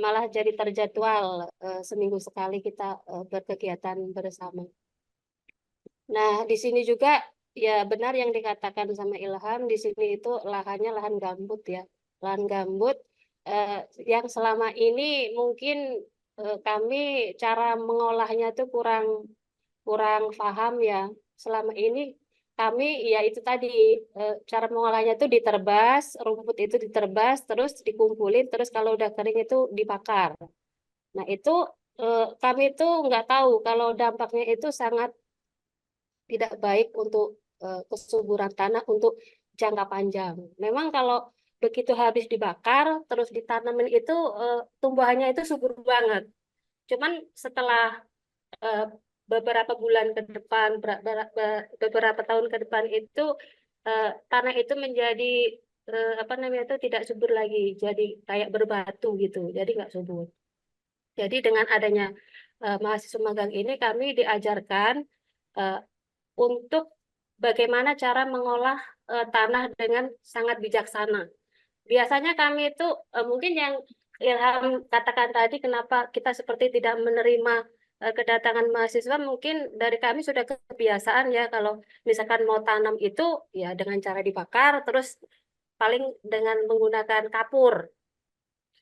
malah jadi terjadwal seminggu sekali kita berkegiatan bersama. Nah, di sini juga ya benar yang dikatakan sama Ilham, di sini itu lahannya lahan gambut ya. Lahan gambut yang selama ini mungkin kami cara mengolahnya itu kurang paham ya. Selama ini kami ya itu tadi cara mengolahnya itu diterbas, rumput itu diterbas, terus dikumpulin, terus kalau udah kering itu dibakar. Nah itu kami itu nggak tahu kalau dampaknya itu sangat tidak baik untuk kesuburan tanah untuk jangka panjang. Memang kalau begitu habis dibakar, terus ditanamin itu tumbuhannya itu subur banget. Cuman setelah beberapa bulan ke depan, beberapa tahun ke depan itu tanah itu menjadi apa namanya itu tidak subur lagi, jadi kayak berbatu gitu, jadi nggak subur. Jadi dengan adanya mahasiswa magang ini kami diajarkan untuk bagaimana cara mengolah tanah dengan sangat bijaksana. Biasanya kami itu mungkin yang Ilham katakan tadi kenapa kita seperti tidak menerima kedatangan mahasiswa, mungkin dari kami sudah kebiasaan ya kalau misalkan mau tanam itu ya dengan cara dibakar terus paling dengan menggunakan kapur.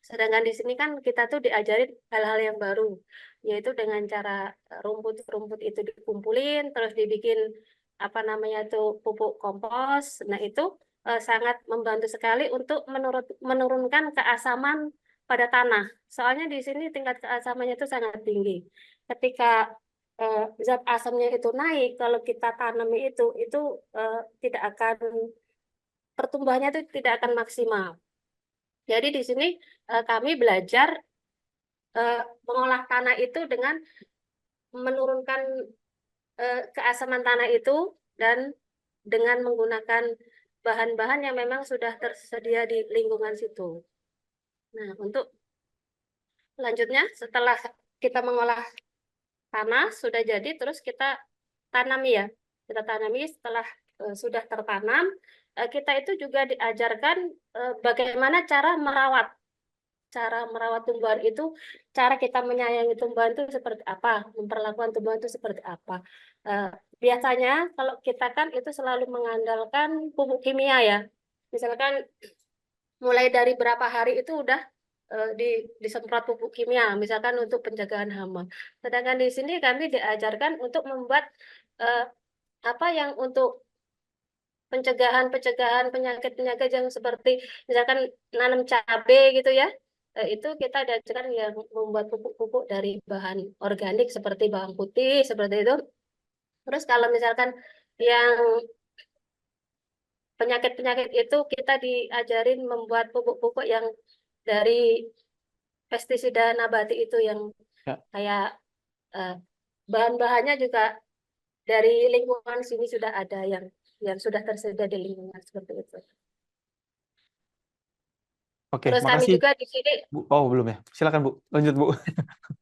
Sedangkan di sini kan kita tuh diajarin hal-hal yang baru, yaitu dengan cara rumput-rumput itu dikumpulin terus dibikin apa namanya itu pupuk kompos. Nah, itu sangat membantu sekali untuk menurunkan keasaman pada tanah. Soalnya di sini tingkat keasamannya itu sangat tinggi. Ketika zat asamnya itu naik, kalau kita tanami itu tidak akan pertumbuhannya itu tidak akan maksimal. Jadi di sini kami belajar mengolah tanah itu dengan menurunkan keasaman tanah itu dan dengan menggunakan bahan-bahan yang memang sudah tersedia di lingkungan situ. Nah, untuk selanjutnya setelah kita mengolah tanah sudah jadi, terus kita tanami ya. Kita tanami setelah sudah tertanam, kita itu juga diajarkan bagaimana cara merawat. Cara merawat tumbuhan itu, cara kita menyayangi tumbuhan itu seperti apa, memperlakukan tumbuhan itu seperti apa. Biasanya kalau kita kan itu selalu mengandalkan pupuk kimia ya. Misalkan mulai dari berapa hari itu udah disemprot pupuk kimia, misalkan untuk penjagaan hama. Sedangkan di sini kami diajarkan untuk membuat apa yang untuk pencegahan penyakit-penyakit yang seperti misalkan nanam cabai gitu ya. Itu kita diajarkan yang membuat pupuk-pupuk dari bahan organik seperti bawang putih seperti itu. Terus kalau misalkan yang penyakit-penyakit itu kita diajarin membuat pupuk-pupuk yang dari pestisida nabati itu yang kayak bahan-bahannya juga dari lingkungan sini sudah ada yang sudah tersedia di lingkungan seperti itu. Oke, Terus kami makasih. juga di sini, Bu. Oh, belum ya. Silakan, Bu. Lanjut, Bu.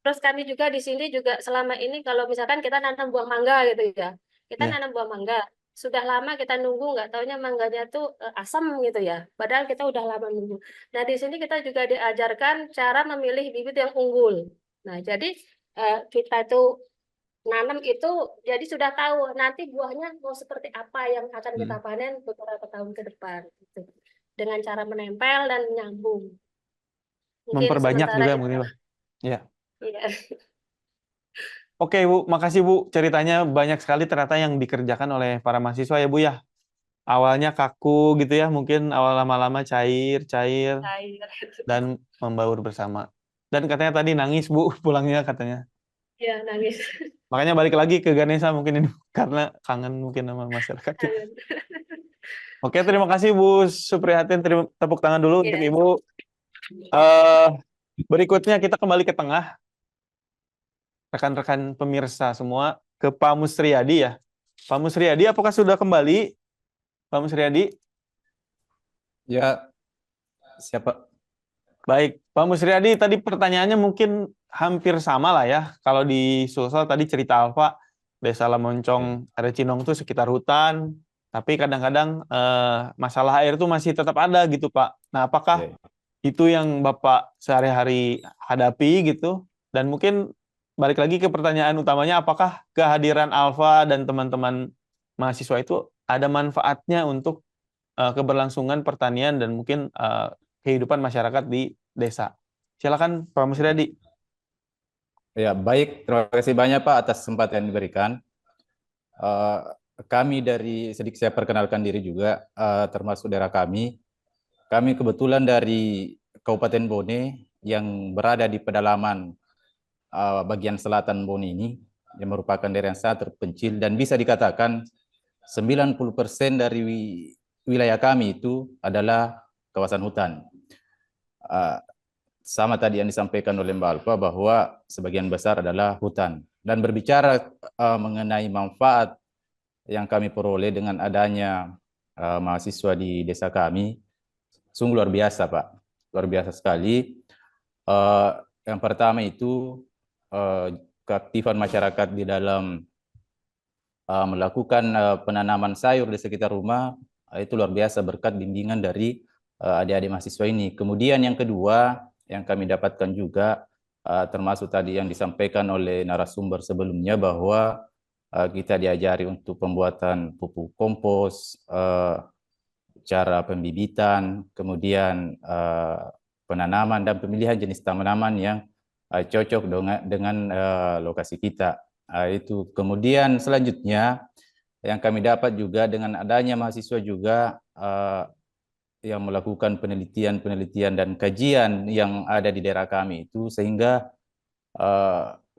terus kami juga di sini juga selama ini kalau misalkan kita nanam buah mangga gitu ya. Kita Ya. nanam buah mangga. Sudah lama kita nunggu, nggak taunya mangganya tuh asam gitu ya. Padahal kita udah lama nunggu. Nah, di sini kita juga diajarkan cara memilih bibit yang unggul. Nah, jadi kita tuh nanam itu jadi sudah tahu nanti buahnya mau seperti apa yang akan kita panen beberapa tahun ke depan gitu. Dengan cara menempel dan menyambung. Mungkin Memperbanyak sementara juga itu. mungkin, Pak. Ya. Iya. Oke, Bu. Makasih, Bu. Ceritanya banyak sekali ternyata yang dikerjakan oleh para mahasiswa ya, Bu ya. Awalnya kaku gitu ya, mungkin awal lama-lama cair, dan membaur bersama. Dan katanya tadi nangis, Bu, pulangnya katanya. Iya, nangis. Makanya balik lagi ke Ganesha mungkin ini, karena kangen mungkin sama masyarakat. Oke, terima kasih Bu Suprihatin. Tepuk tangan dulu untuk Ibu. Berikutnya kita kembali ke tengah. Rekan-rekan pemirsa semua, ke Pak Musriyadi ya. Pak Musriyadi, apakah sudah kembali? Pak Musriyadi? Ya, siapa? Baik, Pak Musriyadi, tadi pertanyaannya mungkin hampir sama lah ya. Kalau di Sulsel tadi cerita Alfa, Desa Lamoncong, ada Cinong itu sekitar hutan, tapi kadang-kadang masalah air itu masih tetap ada gitu, Pak. Nah, apakah itu yang Bapak sehari-hari hadapi gitu? Dan mungkin balik lagi ke pertanyaan utamanya, apakah kehadiran Alfa dan teman-teman mahasiswa itu ada manfaatnya untuk keberlangsungan pertanian dan mungkin kehidupan masyarakat di desa? Silakan Pak Musriyadi. Ya, baik. Terima kasih banyak Pak atas kesempatan yang diberikan. Kami sedikit saya perkenalkan diri juga, termasuk daerah kami. Kami kebetulan dari Kabupaten Bone yang berada di pedalaman bagian selatan Bone ini, yang merupakan daerah yang sangat terpencil dan bisa dikatakan 90% dari wilayah kami itu adalah kawasan hutan. Sama tadi yang disampaikan oleh Mbak Alfa bahwa sebagian besar adalah hutan. Dan berbicara mengenai manfaat yang kami peroleh dengan adanya mahasiswa di desa kami, sungguh luar biasa, Pak. Luar biasa sekali. Yang pertama itu keaktifan masyarakat di dalam melakukan penanaman sayur di sekitar rumah, itu luar biasa berkat bimbingan dari adik-adik mahasiswa ini. Kemudian yang kedua yang kami dapatkan juga, termasuk tadi yang disampaikan oleh narasumber sebelumnya, bahwa kita diajari untuk pembuatan pupuk kompos, cara pembibitan, kemudian penanaman dan pemilihan jenis tanaman yang cocok dengan lokasi kita. Itu. Kemudian selanjutnya yang kami dapat juga dengan adanya mahasiswa juga yang melakukan penelitian dan kajian yang ada di daerah kami itu, sehingga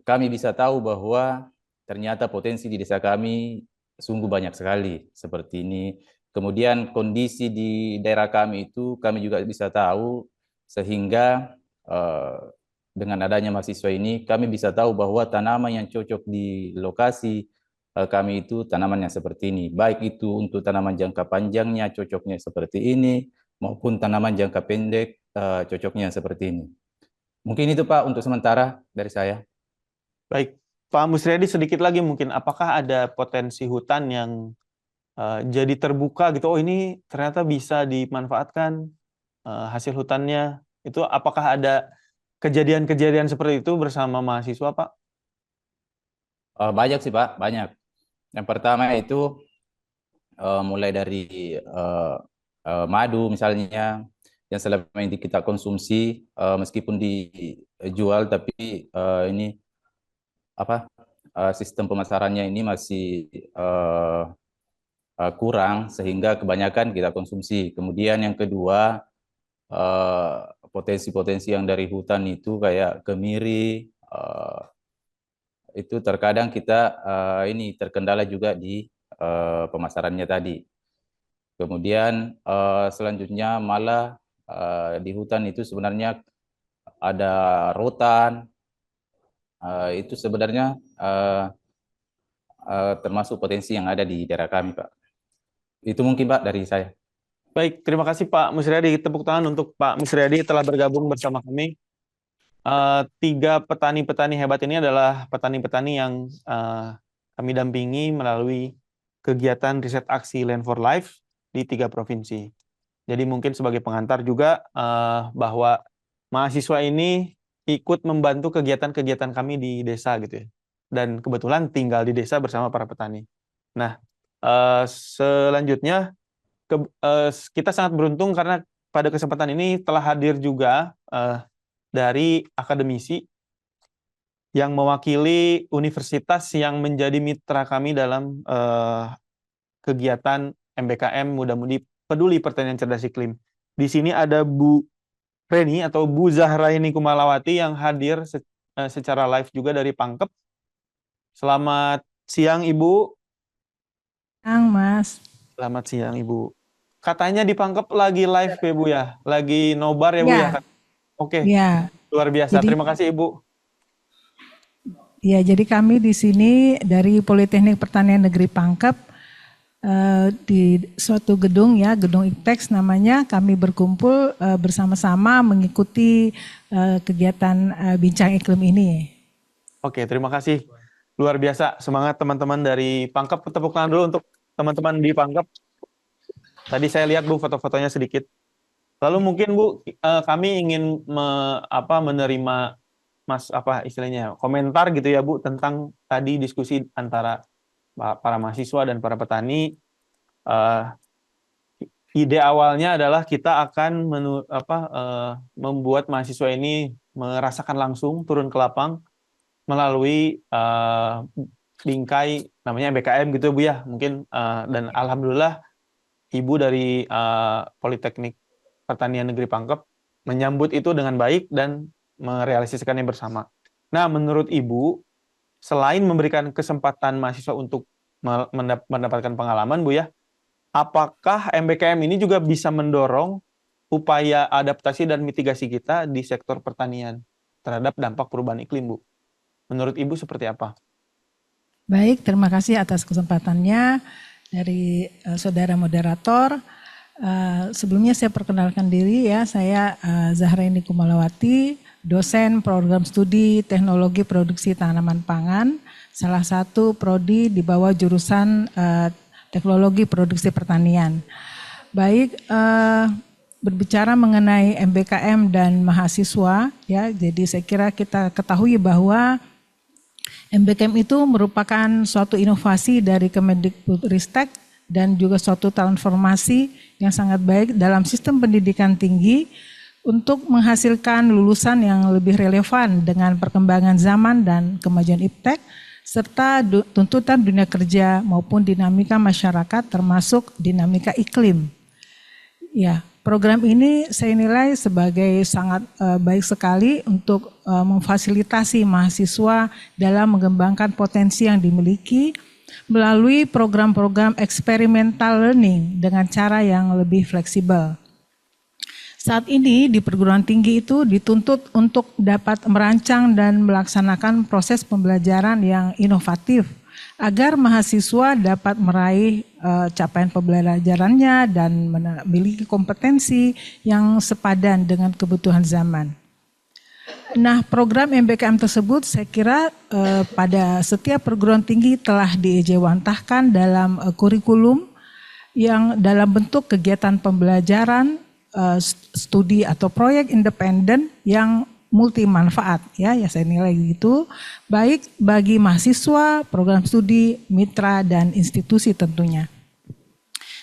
kami bisa tahu bahwa ternyata potensi di desa kami sungguh banyak sekali seperti ini. Kemudian kondisi di daerah kami itu kami juga bisa tahu, sehingga dengan adanya mahasiswa ini kami bisa tahu bahwa tanaman yang cocok di lokasi kami itu tanaman yang seperti ini. Baik itu untuk tanaman jangka panjangnya cocoknya seperti ini, maupun tanaman jangka pendek cocoknya seperti ini. Mungkin itu Pak untuk sementara dari saya. Baik, Pak Musriyadi, sedikit lagi mungkin, apakah ada potensi hutan yang jadi terbuka gitu, oh ini ternyata bisa dimanfaatkan hasil hutannya, itu apakah ada kejadian-kejadian seperti itu bersama mahasiswa, Pak? Banyak sih Pak, banyak. Yang pertama itu mulai dari madu misalnya, yang selama ini kita konsumsi, meskipun dijual, tapi ini sistem pemasarannya ini masih kurang, sehingga kebanyakan kita konsumsi. Kemudian yang kedua, potensi-potensi yang dari hutan itu kayak kemiri, itu terkadang kita ini terkendala juga di pemasarannya tadi. Kemudian selanjutnya malah di hutan itu sebenarnya ada rotan, itu sebenarnya termasuk potensi yang ada di daerah kami, Pak. Itu mungkin Pak dari saya. Baik, terima kasih Pak Musriyadi. Tepuk tangan untuk Pak Musriyadi telah bergabung bersama kami. Tiga petani-petani hebat ini adalah petani-petani yang kami dampingi melalui kegiatan riset aksi Land for Life di 3 provinsi. Jadi mungkin sebagai pengantar juga bahwa mahasiswa ini ikut membantu kegiatan-kegiatan kami di desa gitu ya. Dan kebetulan tinggal di desa bersama para petani. Nah, selanjutnya kita sangat beruntung karena pada kesempatan ini telah hadir juga dari akademisi yang mewakili universitas yang menjadi mitra kami dalam kegiatan MBKM Muda-Mudi Peduli Pertanian Cerdas Iklim. Di sini ada Bu Reni atau Bu Zahraini Kumalawati yang hadir secara live juga dari Pangkep. Selamat siang Ibu. Siang Mas. Selamat siang Ibu. Katanya di Pangkep lagi live ya Bu ya, lagi nobar ya Bu ya. Oke. Ya. Luar biasa. Jadi, terima kasih Ibu. Ya, jadi kami di sini dari Politeknik Pertanian Negeri Pangkep di suatu gedung ya, gedung IPTEX namanya, kami berkumpul bersama-sama mengikuti kegiatan bincang iklim ini. Oke, terima kasih. Luar biasa, semangat teman-teman dari Pangkep. Tepuk tangan dulu untuk teman-teman di Pangkep. Tadi saya lihat Bu foto-fotonya sedikit. Lalu mungkin Bu, kami ingin menerima istilahnya komentar gitu ya Bu tentang tadi diskusi antara para mahasiswa dan para petani. Ide awalnya adalah kita akan membuat mahasiswa ini merasakan langsung turun ke lapang melalui bingkai namanya MBKM gitu Bu ya mungkin, dan alhamdulillah Ibu dari Politeknik Pertanian Negeri Pangkep menyambut itu dengan baik dan merealisasikannya bersama. Nah, menurut Ibu, selain memberikan kesempatan mahasiswa untuk mendapatkan pengalaman Bu ya, apakah MBKM ini juga bisa mendorong upaya adaptasi dan mitigasi kita di sektor pertanian terhadap dampak perubahan iklim Bu? Menurut Ibu seperti apa? Baik, terima kasih atas kesempatannya dari saudara moderator. Sebelumnya saya perkenalkan diri ya, saya Zahraini Kumalawati, dosen program studi teknologi produksi tanaman pangan, salah satu prodi di bawah jurusan teknologi produksi pertanian. Baik, berbicara mengenai MBKM dan mahasiswa ya, jadi saya kira kita ketahui bahwa MBKM itu merupakan suatu inovasi dari Kemendikbudristek dan juga suatu transformasi yang sangat baik dalam sistem pendidikan tinggi untuk menghasilkan lulusan yang lebih relevan dengan perkembangan zaman dan kemajuan iptek serta tuntutan dunia kerja maupun dinamika masyarakat termasuk dinamika iklim. Ya, program ini saya nilai sebagai sangat baik sekali untuk memfasilitasi mahasiswa dalam mengembangkan potensi yang dimiliki melalui program-program experimental learning dengan cara yang lebih fleksibel. Saat ini di perguruan tinggi itu dituntut untuk dapat merancang dan melaksanakan proses pembelajaran yang inovatif agar mahasiswa dapat meraih capaian pembelajarannya dan memiliki kompetensi yang sepadan dengan kebutuhan zaman. Nah, program MBKM tersebut saya kira pada setiap perguruan tinggi telah diejawantahkan dalam kurikulum yang dalam bentuk kegiatan pembelajaran, studi atau proyek independen yang multi manfaat ya saya nilai gitu, baik bagi mahasiswa, program studi, mitra dan institusi tentunya.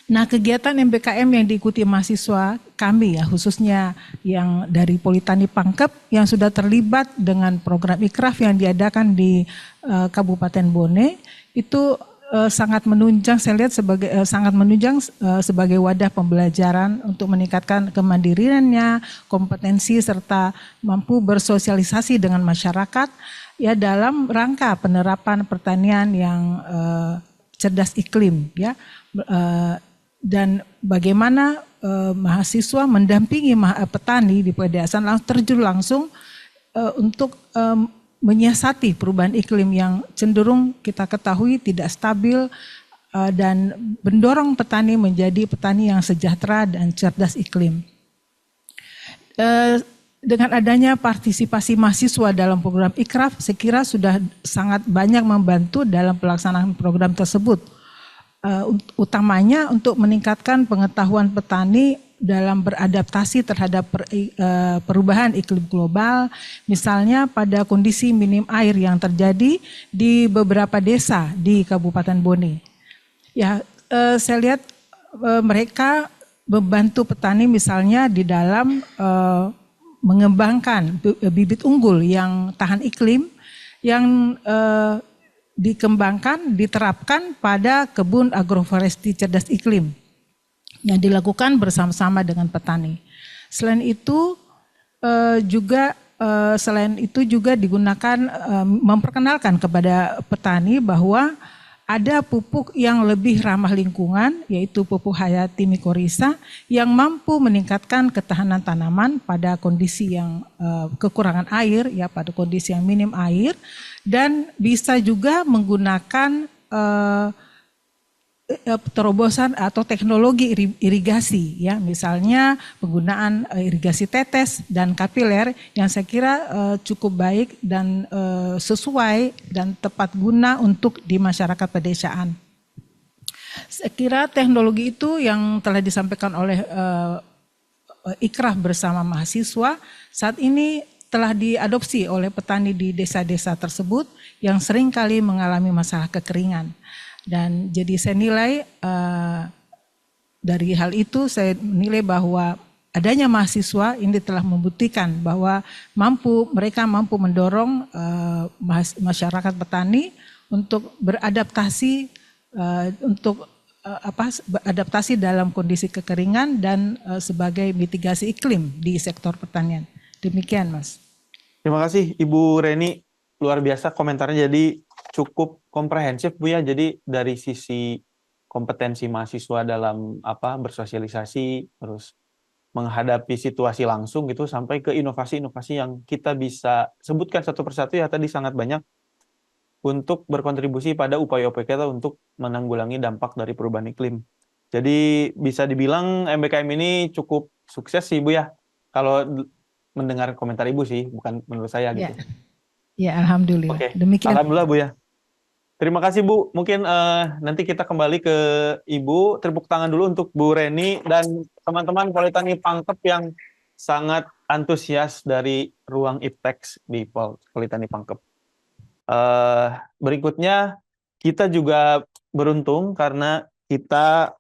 Nah, kegiatan MBKM yang diikuti mahasiswa kami ya khususnya yang dari Politeknik Pangkep yang sudah terlibat dengan program Ikraf yang diadakan di Kabupaten Bone itu sangat menunjang, saya lihat sebagai sangat menunjang sebagai wadah pembelajaran untuk meningkatkan kemandiriannya, kompetensi serta mampu bersosialisasi dengan masyarakat ya dalam rangka penerapan pertanian yang cerdas iklim ya, dan bagaimana mahasiswa mendampingi petani di pedesaan terjun langsung untuk menyiasati perubahan iklim yang cenderung kita ketahui tidak stabil dan mendorong petani menjadi petani yang sejahtera dan cerdas iklim. Dengan adanya partisipasi mahasiswa dalam program Ikraf, saya kira sudah sangat banyak membantu dalam pelaksanaan program tersebut. Utamanya untuk meningkatkan pengetahuan petani dalam beradaptasi terhadap perubahan iklim global, misalnya pada kondisi minim air yang terjadi di beberapa desa di Kabupaten Bone. Ya, saya lihat mereka membantu petani misalnya di dalam mengembangkan bibit unggul yang tahan iklim yang dikembangkan, diterapkan pada kebun agroforestry cerdas iklim yang dilakukan bersama-sama dengan petani. Selain itu juga digunakan memperkenalkan kepada petani bahwa ada pupuk yang lebih ramah lingkungan, yaitu pupuk hayati mikorrhiza yang mampu meningkatkan ketahanan tanaman pada kondisi yang kekurangan air, ya pada kondisi yang minim air, dan bisa juga menggunakan terobosan atau teknologi irigasi ya, misalnya penggunaan irigasi tetes dan kapiler yang saya kira cukup baik dan sesuai dan tepat guna untuk di masyarakat pedesaan. Saya kira teknologi itu yang telah disampaikan oleh Ikraf bersama mahasiswa saat ini telah diadopsi oleh petani di desa-desa tersebut yang seringkali mengalami masalah kekeringan. Dan jadi saya nilai dari hal itu saya nilai bahwa adanya mahasiswa ini telah membuktikan bahwa mereka mampu mendorong masyarakat petani untuk beradaptasi beradaptasi dalam kondisi kekeringan dan sebagai mitigasi iklim di sektor pertanian. Demikian, Mas. Terima kasih Ibu Reni, luar biasa komentarnya, jadi cukup komprehensif Bu ya. Jadi dari sisi kompetensi mahasiswa dalam bersosialisasi, terus menghadapi situasi langsung gitu, sampai ke inovasi-inovasi yang kita bisa sebutkan satu persatu ya, tadi sangat banyak. untuk berkontribusi pada upaya-upaya kita untuk menanggulangi dampak dari perubahan iklim. Jadi bisa dibilang MBKM ini cukup sukses sih Bu ya. Kalau mendengar komentar Ibu sih, bukan menurut saya gitu. Ya, alhamdulillah. Oke, Demikian. alhamdulillah Bu ya. Terima kasih Bu. Mungkin nanti kita kembali ke Ibu. Tepuk tangan dulu untuk Bu Reni dan teman-teman Politeknik Pangkep yang sangat antusias dari ruang IPTEX di Politeknik Pangkep. Berikutnya kita juga beruntung karena kita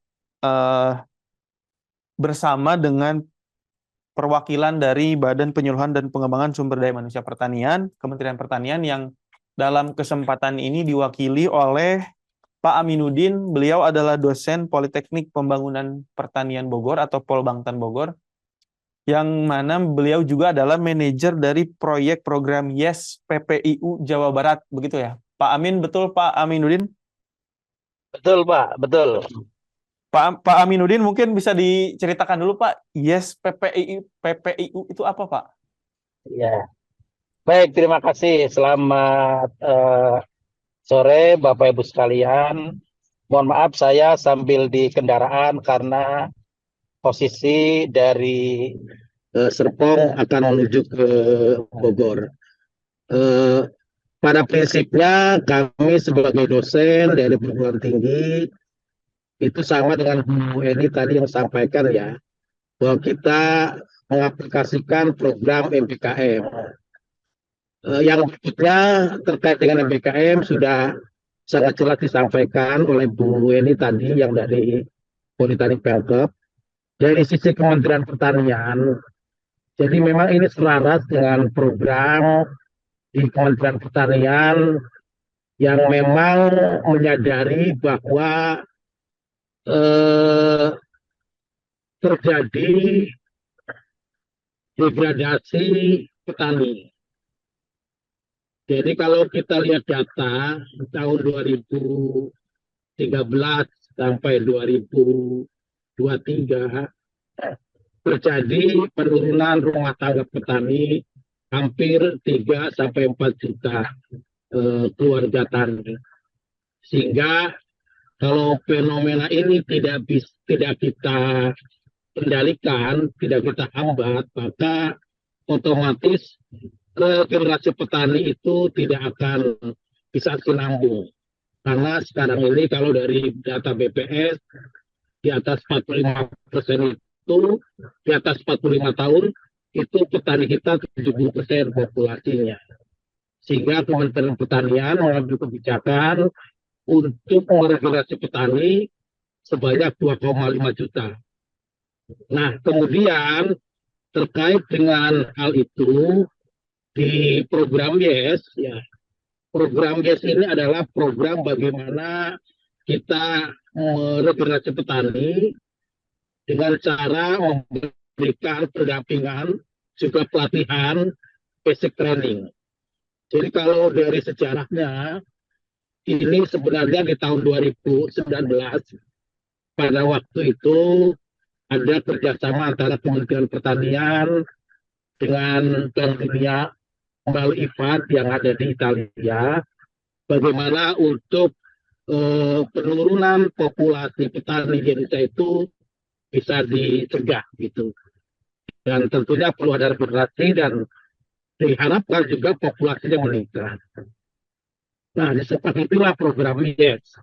bersama dengan perwakilan dari Badan Penyuluhan dan Pengembangan Sumber Daya Manusia Pertanian, Kementerian Pertanian yang dalam kesempatan ini diwakili oleh Pak Aminuddin. Beliau adalah dosen Politeknik Pembangunan Pertanian Bogor atau Polbangtan Bogor, yang mana beliau juga adalah manajer dari proyek program YES PPIU Jawa Barat, begitu ya? Pak Amin, betul Pak Aminuddin? Betul Pak, betul. Pak Aminuddin mungkin bisa diceritakan dulu Pak, YES PPIU itu apa Pak? Ya, baik, terima kasih. Selamat sore Bapak Ibu sekalian. Mohon maaf saya sambil di kendaraan karena posisi dari Serpong akan menuju ke Bogor. Pada prinsipnya kami sebagai dosen dari perguruan tinggi itu sama dengan Bu Eni tadi yang sampaikan ya, bahwa kita mengaplikasikan program MBKM. Yang berikutnya terkait dengan MBKM sudah sangat jelas disampaikan oleh Bu Eni tadi yang dari Politeknik Pangkep. Dari sisi Kementerian Pertanian, jadi memang ini selaras dengan program di Kementerian Pertanian yang memang menyadari bahwa terjadi degradasi petani. Jadi kalau kita lihat data tahun 2013 sampai 2023 terjadi penurunan rumah tangga petani hampir 3 sampai 4 juta keluarga tani. Sehingga kalau fenomena ini tidak kita kendalikan, tidak kita hambat, maka otomatis regenerasi petani itu tidak akan bisa sinambung. Karena sekarang ini kalau dari data BPS, di atas 45% itu, di atas 45 tahun, itu petani kita 70% populasinya. Sehingga Kementerian Pertanian mengambil kebijakan untuk meregenerasi petani sebanyak 2,5 juta. Nah, kemudian terkait dengan hal itu di program YES, ya, program YES ini adalah program bagaimana kita meregenerasi petani dengan cara memberikan pendampingan, juga pelatihan, basic training. Jadi kalau dari sejarahnya, ini sebenarnya di tahun 2019, pada waktu itu ada kerjasama antara Kementerian Pertanian dengan Bank Dunia melalui IFAD yang ada di Italia, bagaimana untuk penurunan populasi petani di Indonesia itu bisa dicegah gitu. Dan tentunya perlu ada regenerasi dan diharapkan juga populasinya meningkat. Nah, disepakatilah program YES.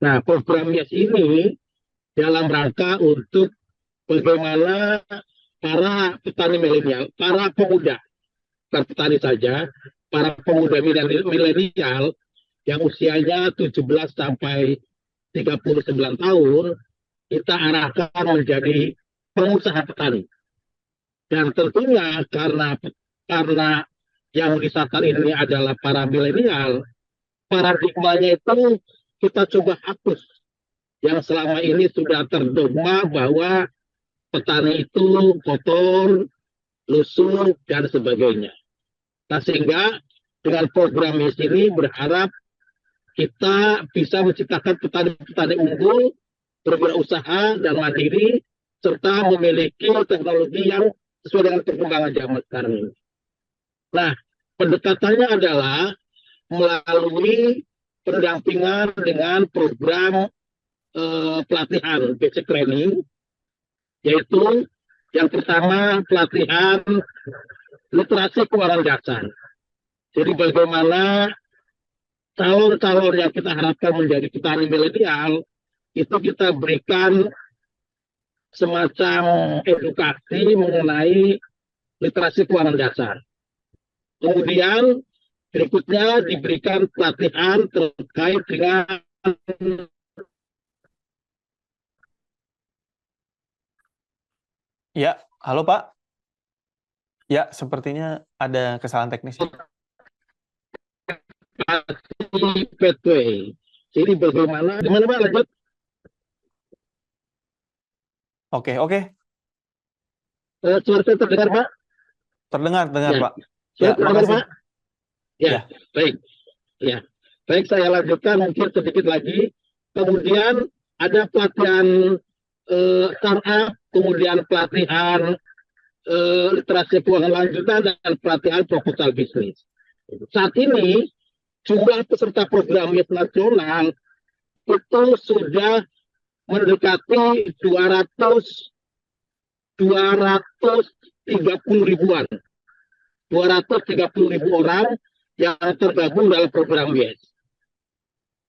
Nah, program YES ini dalam rangka untuk bagaimana para petani milenial, para pemuda, bukan petani saja, para pemuda milenial yang usianya 17 sampai 39 tahun, kita arahkan menjadi pengusaha petani. Dan tentunya karena yang disasar ini adalah para milenial, paradigmanya itu kita coba hapus. Yang selama ini sudah terdogma bahwa petani itu kotor, lusuh, dan sebagainya. Nah, sehingga dengan program ini berharap kita bisa menciptakan petani-petani unggul, berwirausaha dan mandiri, serta memiliki teknologi yang sesuai dengan perkembangan zaman sekarang ini. Nah, pendekatannya adalah melalui pendampingan dengan program pelatihan basic training, yaitu yang pertama pelatihan literasi keuangan dasar. Jadi bagaimana calon-calon yang kita harapkan menjadi petani milenial itu kita berikan semacam edukasi mengenai literasi keuangan dasar. Kemudian berikutnya diberikan pelatihan terkait dengan Ya, halo Pak. Ya, sepertinya ada kesalahan teknis. pathway. Jadi bagaimana, gimana Pak lanjut? Oke. Suara saya terdengar Pak? Terdengar Ya. Pak. Suara Ya, terdengar makasih. Pak? Ya, Ya. baik. Ya, baik saya lanjutkan mungkin sedikit lagi. Kemudian ada pelatihan startup, kemudian pelatihan literasi keuangan lanjutan dan pelatihan proposal bisnis. Saat ini jumlah peserta program YES nasional itu sudah mendekati 230 ribuan. 230 ribu orang yang tergabung dalam program YES.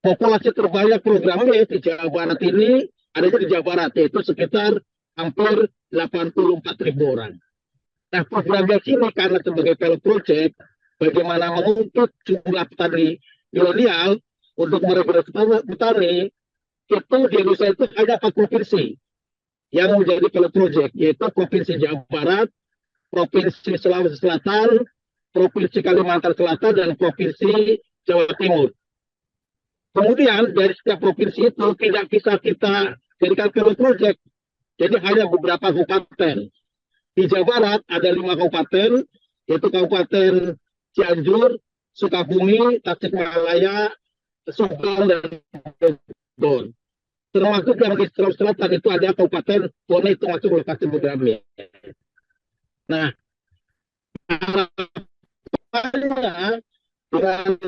Populasi terbanyak program YES di Jawa Barat ini adanya di Jawa Barat, yaitu sekitar hampir 84 ribu orang. Nah, program YES ini karena sebagai pilot project, bagaimana mengungkit jumlah petani milenial untuk merekrut petani, itu di Indonesia itu ada 4 provinsi yang menjadi pilot project, yaitu Provinsi Jawa Barat, Provinsi Sulawesi Selatan, Provinsi Kalimantan Selatan, dan Provinsi Jawa Timur. Kemudian dari setiap provinsi itu tidak bisa kita jadikan pilot project, jadi hanya beberapa kabupaten. Di Jawa Barat ada 5 kabupaten, yaitu Kabupaten Cianjur, Sukabumi, Tasikmalaya, Subang, dan Bogor. Termasuk yang di Sulawesi Selatan itu ada Kabupaten Bone, itu masuk lokasi programnya. Nah, harapannya dengan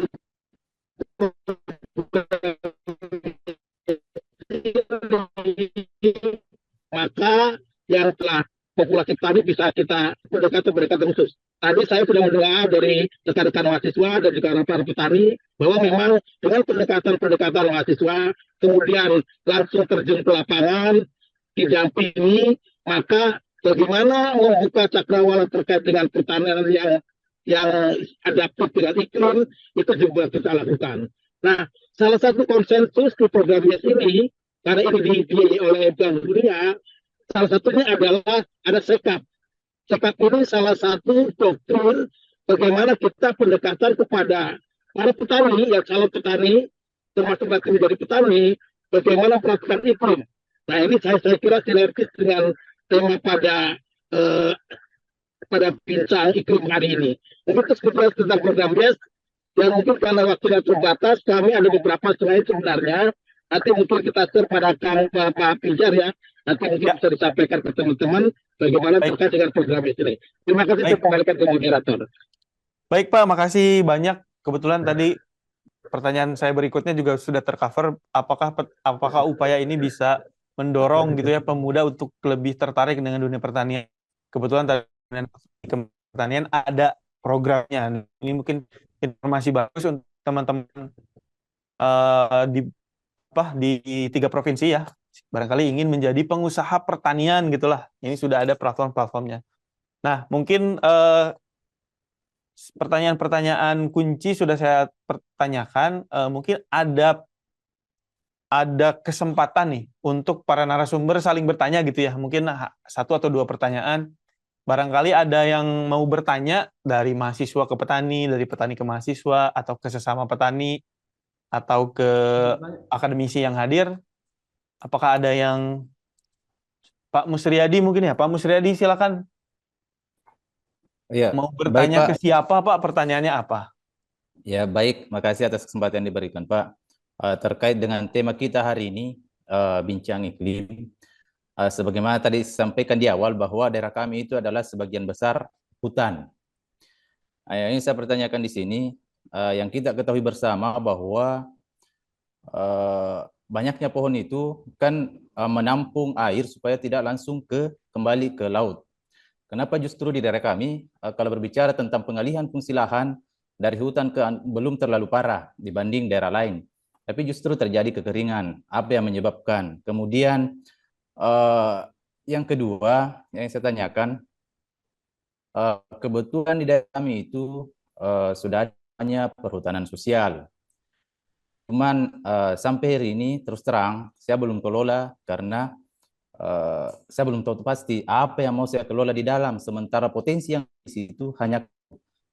maka yang telah populasi petani bisa kita pendekatan khusus. Tadi saya sudah mendengar dari rekan-rekan mahasiswa dan juga para petani bahwa memang dengan pendekatan mahasiswa, kemudian langsung terjun ke lapangan, didampingi, maka bagaimana membuka cakrawala terkait dengan pertanian yang adaptif dengan iklim, itu juga kita lakukan. Nah, salah satu konsensus di program YES ini, karena ini dibiayai oleh Bank Dunia, salah satunya adalah ada SEKAP. SEKAP ini salah satu doktrin bagaimana kita pendekatan kepada para petani, yang calon petani, termasuk nanti menjadi petani, bagaimana melakukan iklim. Nah, ini saya kira sinergis dengan tema pada bincang iklim hari ini. Mungkin itu sebenarnya tentang program YES, dan mungkin karena waktunya terbatas, kami ada beberapa slide sebenarnya. Nanti mungkin kita share pada Pak Pijar ya. Nanti mungkin bisa disampaikan ke teman-teman bagaimana terkait dengan program YES ini. Terima kasih, saya kembalikan ke moderator. Baik Pak, makasih banyak. Kebetulan tadi pertanyaan saya berikutnya juga sudah tercover. Apakah upaya ini bisa mendorong gitu ya pemuda untuk lebih tertarik dengan dunia pertanian? Kebetulan tadi pertanian ada programnya. Ini mungkin informasi bagus untuk teman-teman di 3 provinsi ya. Barangkali ingin menjadi pengusaha pertanian gitulah. Ini sudah ada platform-platformnya. Nah, mungkin pertanyaan-pertanyaan kunci sudah saya pertanyakan. Mungkin ada kesempatan nih untuk para narasumber saling bertanya gitu ya. Mungkin 1 atau 2 pertanyaan. Barangkali ada yang mau bertanya dari mahasiswa ke petani, dari petani ke mahasiswa, atau ke sesama petani, atau ke akademisi yang hadir. Apakah ada yang Pak Musriyadi mungkin ya? Pak Musriyadi silakan. Ya, mau bertanya baik, ke siapa Pak? Pertanyaannya apa? Ya, baik. Makasih atas kesempatan yang diberikan, Pak. Terkait dengan tema kita hari ini, bincang iklim. Sebagaimana tadi disampaikan di awal bahwa daerah kami itu adalah sebagian besar hutan. Ini saya pertanyakan di sini, yang kita ketahui bersama bahwa banyaknya pohon itu kan menampung air supaya tidak langsung kembali ke laut. Kenapa justru di daerah kami, kalau berbicara tentang pengalihan fungsi lahan dari hutan belum terlalu parah dibanding daerah lain, tapi justru terjadi kekeringan. Apa yang menyebabkan? Kemudian yang kedua yang saya tanyakan, kebetulan di daerah kami itu sudah adanya perhutanan sosial. Cuman sampai hari ini terus terang saya belum kelola karena saya belum tahu pasti apa yang mau saya kelola di dalam, sementara potensi yang di situ hanya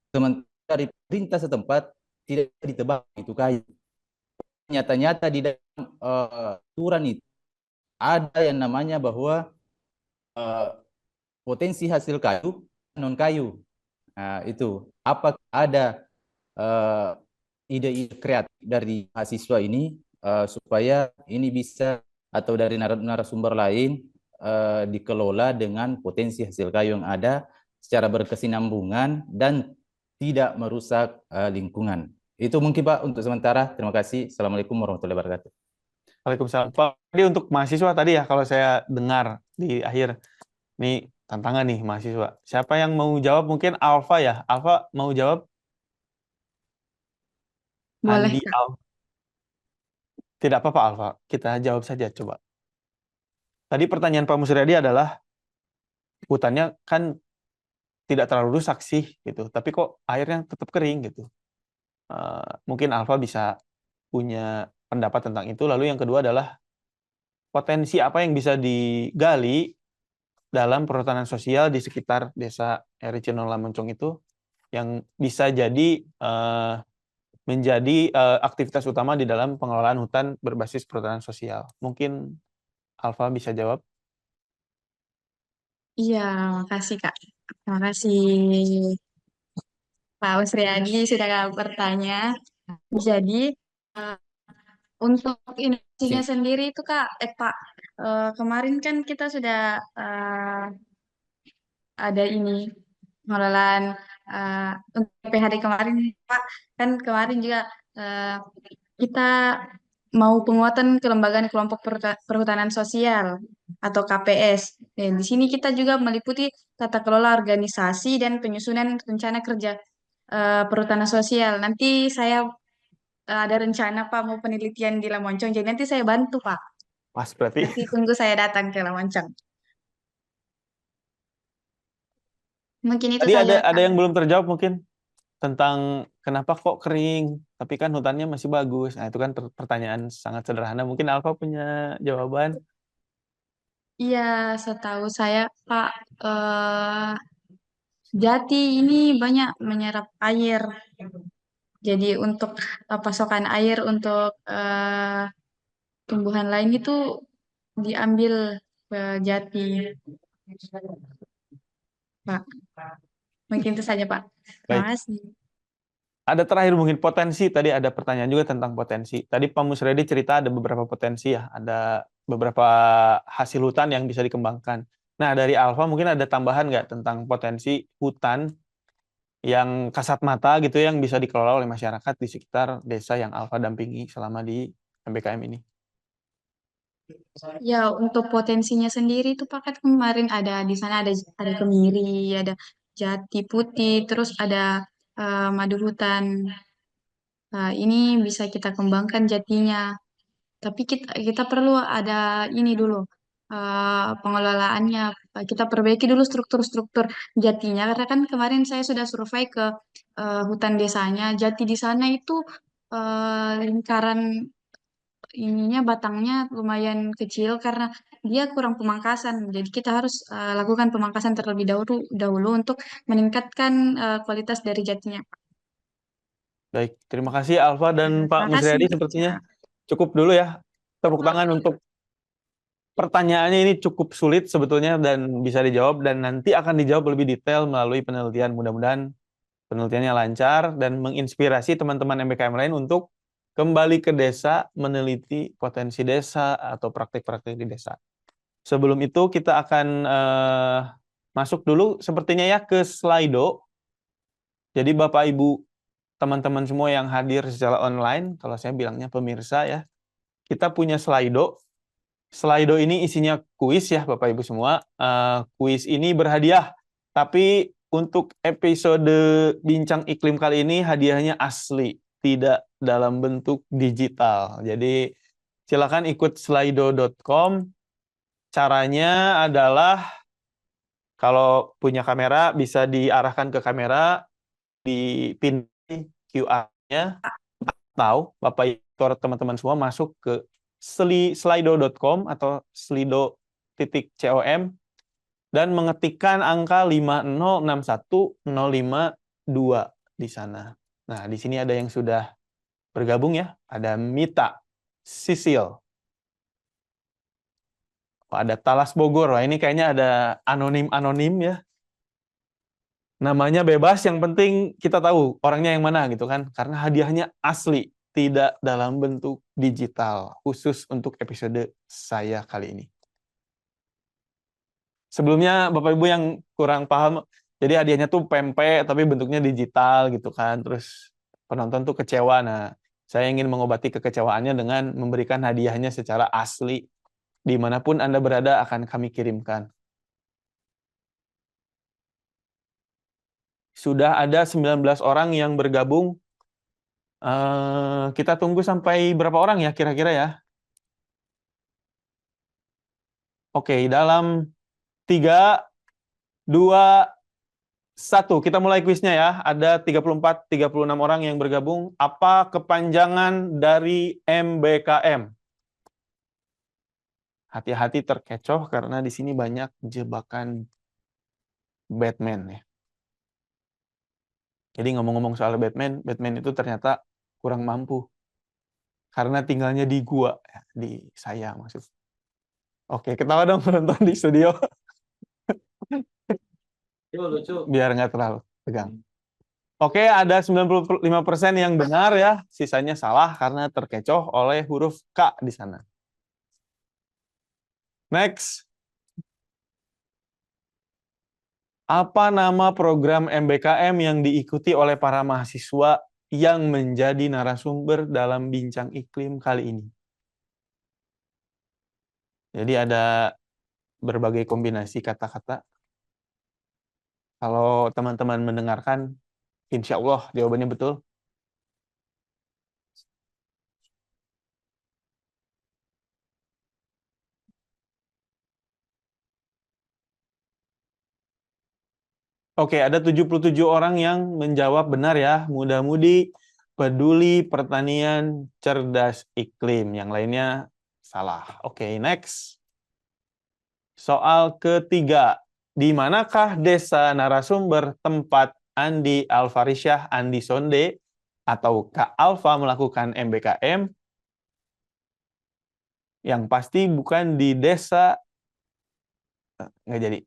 sementara dari pemerintah setempat tidak ditebang itu kayu. Nyata-nyata di dalam aturan itu ada yang namanya bahwa potensi hasil kayu non kayu. Nah, itu apakah ada ide-ide kreatif dari mahasiswa ini supaya ini bisa atau dari narasumber lain dikelola dengan potensi hasil kayu yang ada secara berkesinambungan dan tidak merusak lingkungan. Itu mungkin Pak untuk sementara. Terima kasih. Assalamualaikum warahmatullahi wabarakatuh. Waalaikumsalam. Pak, jadi untuk mahasiswa tadi ya, kalau saya dengar di akhir, ini tantangan nih mahasiswa. Siapa yang mau jawab? Mungkin Alfa ya. Alfa mau jawab? Boleh, Andi, Kak. Alfa. Tidak apa-apa Alfa, kita jawab saja coba. Tadi pertanyaan Pak Musriyadi adalah, hutannya kan tidak terlalu rusak sih, gitu. Tapi kok airnya tetap kering gitu. Mungkin Alfa bisa punya pendapat tentang itu. Lalu yang kedua adalah potensi apa yang bisa digali dalam perhutanan sosial di sekitar desa Eri Cinola Moncong itu yang bisa jadi menjadi aktivitas utama di dalam pengelolaan hutan berbasis perhutanan sosial. Mungkin Alfa bisa jawab. Iya, makasih Kak. Terima kasih Pak Usriyadi sudah bertanya. Jadi untuk inovasinya sendiri itu Kak, Pak, kemarin kan kita sudah ada ini pengelolaan untuk PHD kemarin Pak, kan kemarin juga kita mau penguatan kelembagaan kelompok perhutanan sosial atau KPS. Dan di sini kita juga meliputi tata kelola organisasi dan penyusunan rencana kerja perhutanan sosial. Nanti saya ada rencana Pak mau penelitian di Lamoncong, jadi nanti saya bantu Pak. Pas berarti. Nanti tunggu saya datang ke Lamoncong. Mungkin itu Tadi saja ada Kak. yang belum terjawab mungkin tentang kenapa kok kering, tapi kan hutannya masih bagus. Nah, itu kan pertanyaan sangat sederhana. Mungkin Alfa punya jawaban. Iya, setahu saya Pak, Jati ini banyak menyerap air. Jadi untuk pasokan air untuk tumbuhan lain itu diambil ke Jati. Pak, mungkin itu saja Pak. Terima Baik. kasih. Ada terakhir mungkin potensi, tadi ada pertanyaan juga tentang potensi. Tadi Pak Musriyadi cerita ada beberapa potensi ya, ada beberapa hasil hutan yang bisa dikembangkan. Nah, dari Alfa mungkin ada tambahan nggak tentang potensi hutan yang kasat mata gitu yang bisa dikelola oleh masyarakat di sekitar desa yang Alfa dampingi selama di MBKM ini? Ya, untuk potensinya sendiri itu Pak kan kemarin ada di sana ada kemiri, ada jati putih, terus ada madu hutan. Nah, ini bisa kita kembangkan jatinya. Tapi kita perlu ada ini dulu pengelolaannya. Kita perbaiki dulu struktur-struktur jatinya karena kan kemarin saya sudah survei ke hutan desanya. Jati di sana itu lingkaran ininya batangnya lumayan kecil karena dia kurang pemangkasan. Jadi kita harus lakukan pemangkasan terlebih dahulu untuk meningkatkan kualitas dari jatinya. Baik, terima kasih Alfa dan Pak Terima kasih. Musriyadi, sepertinya cukup dulu ya. Tepuk tangan untuk pertanyaannya, ini cukup sulit sebetulnya dan bisa dijawab dan nanti akan dijawab lebih detail melalui penelitian. Mudah-mudahan penelitiannya lancar dan menginspirasi teman-teman MBKM lain untuk kembali ke desa, meneliti potensi desa atau praktik-praktik di desa. Sebelum itu kita akan masuk dulu sepertinya ya ke Slido. Jadi Bapak Ibu teman-teman semua yang hadir secara online, kalau saya bilangnya pemirsa ya, kita punya Slido. Slido ini isinya kuis ya Bapak Ibu semua. Kuis ini berhadiah, tapi untuk episode Bincang Iklim kali ini hadiahnya asli, tidak dalam bentuk digital. Jadi silakan ikut slido.com. Caranya adalah kalau punya kamera bisa diarahkan ke kamera, dipindah QR-nya, atau Bapak Ibu atau teman-teman semua masuk ke slido.com atau slido.com dan mengetikkan angka 5061052 di sana. Nah, di sini ada yang sudah bergabung ya. Ada Mita, Sisil, ada Talas Bogor. Wah, ini kayaknya ada anonim-anonim ya. Namanya bebas, yang penting kita tahu orangnya yang mana gitu kan. Karena hadiahnya asli, tidak dalam bentuk digital, khusus untuk episode saya kali ini. Sebelumnya Bapak Ibu yang kurang paham, jadi hadiahnya tuh pempek tapi bentuknya digital gitu kan. Terus penonton tuh kecewa. Nah, saya ingin mengobati kekecewaannya dengan memberikan hadiahnya secara asli. Dimanapun Anda berada akan kami kirimkan. Sudah ada 19 orang yang bergabung. Kita tunggu sampai berapa orang ya kira-kira ya? Oke, dalam 3, 2, 1. Kita mulai kuisnya ya. Ada 34-36 orang yang bergabung. Apa kepanjangan dari MBKM? Hati-hati terkecoh karena di sini banyak jebakan Batman ya. Jadi ngomong-ngomong soal Batman, Batman itu ternyata kurang mampu. Karena tinggalnya di gua, di saya maksud. Oke, ketawa dong penonton di studio. Biar nggak terlalu tegang. Oke, ada 95% yang benar ya, sisanya salah karena terkecoh oleh huruf K di sana. Next. Apa nama program MBKM yang diikuti oleh para mahasiswa yang menjadi narasumber dalam Bincang Iklim kali ini? Jadi ada berbagai kombinasi kata-kata. Kalau teman-teman mendengarkan, insya Allah jawabannya betul. Oke, ada 77 orang yang menjawab benar ya. Muda-mudi, peduli, pertanian, cerdas iklim. Yang lainnya salah. Oke, next. Soal ketiga. Di manakah desa narasumber tempat Andi Alfarisyah, Andi Sonde, atau Kak Alfa melakukan MBKM? Yang pasti bukan di desa. Nggak jadi.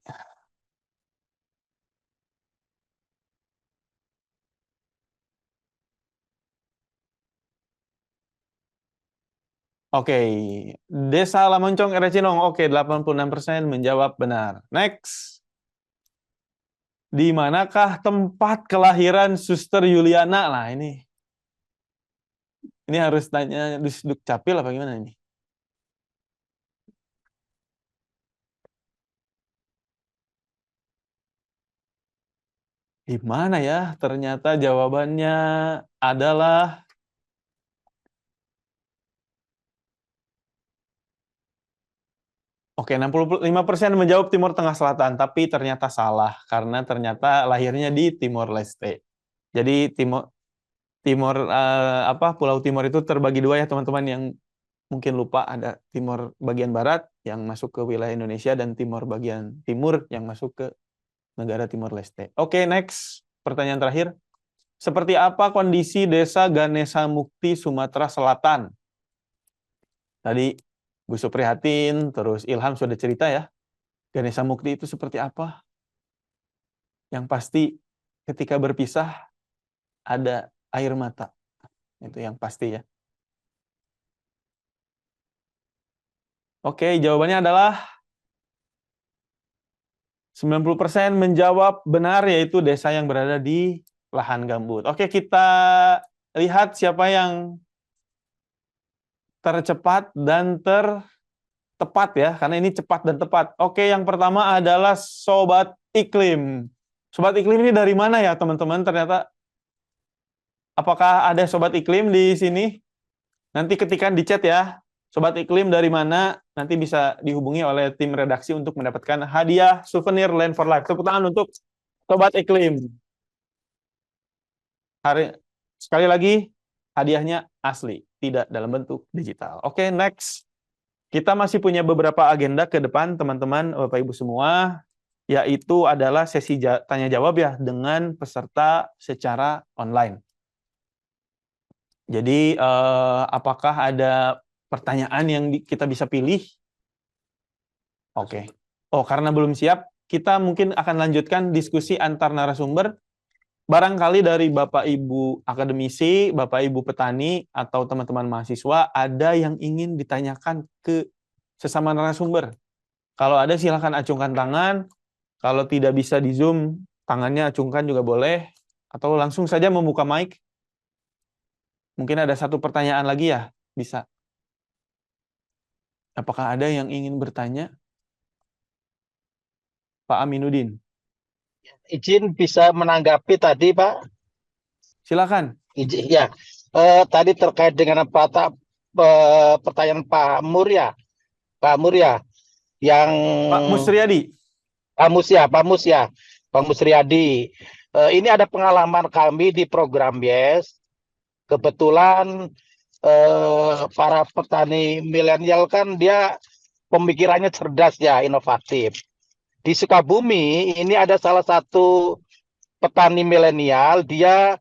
Oke, Desa Lamoncong, RC Cinong. Oke, 86% menjawab benar. Next. Di manakah tempat kelahiran Suster Yuliana? Nah, ini harus tanya Duk Capil apa gimana ini? Di mana ya? Ternyata jawabannya adalah oke, 65% menjawab Timur Tengah Selatan, tapi ternyata salah karena ternyata lahirnya di Timor Leste. Jadi Pulau Timor itu terbagi dua ya teman-teman, yang mungkin lupa, ada Timor bagian barat yang masuk ke wilayah Indonesia dan Timor bagian timur yang masuk ke negara Timor Leste. Oke, next. Pertanyaan terakhir. Seperti apa kondisi desa Ganesa Mukti, Sumatera Selatan? Tadi Bu Suprihatin, terus Ilham sudah cerita ya. Ganesa Mukti itu seperti apa? Yang pasti ketika berpisah ada air mata. Itu yang pasti ya. Oke, jawabannya adalah 90% menjawab benar, yaitu desa yang berada di lahan gambut. Oke, kita lihat siapa yang tercepat dan tertepat ya, karena ini cepat dan tepat. Oke, yang pertama adalah Sobat Iklim. Sobat Iklim ini dari mana ya, teman-teman? Ternyata, apakah ada Sobat Iklim di sini? Nanti ketikkan di chat ya. Sobat Iklim dari mana? Nanti bisa dihubungi oleh tim redaksi untuk mendapatkan hadiah souvenir Land for Life. Tepuk tangan untuk Sobat Iklim. Sekali lagi, hadiahnya asli, tidak dalam bentuk digital. Oke, next. Kita masih punya beberapa agenda ke depan, teman-teman, Bapak Ibu semua, yaitu adalah sesi tanya jawab ya dengan peserta secara online. Jadi, apakah ada pertanyaan yang kita bisa pilih? Oke. Oh, karena belum siap, kita mungkin akan lanjutkan diskusi antar narasumber. Barangkali dari Bapak Ibu akademisi, Bapak Ibu petani, atau teman-teman mahasiswa, ada yang ingin ditanyakan ke sesama narasumber. Kalau ada silakan acungkan tangan. Kalau tidak bisa di Zoom, tangannya acungkan juga boleh. Atau langsung saja membuka mic. Mungkin ada satu pertanyaan lagi ya, bisa. Apakah ada yang ingin bertanya? Pak Aminuddin. Izin bisa menanggapi tadi, Pak. Silakan. Izin, ya. Tadi terkait dengan pertanyaan Pak Murya. Pak Murya yang Pak Musriyadi. Pak Musriyadi. Ini ada pengalaman kami di program YES. Kebetulan para petani milenial kan dia pemikirannya cerdas ya, inovatif. Di Sukabumi ini ada salah satu petani milenial, dia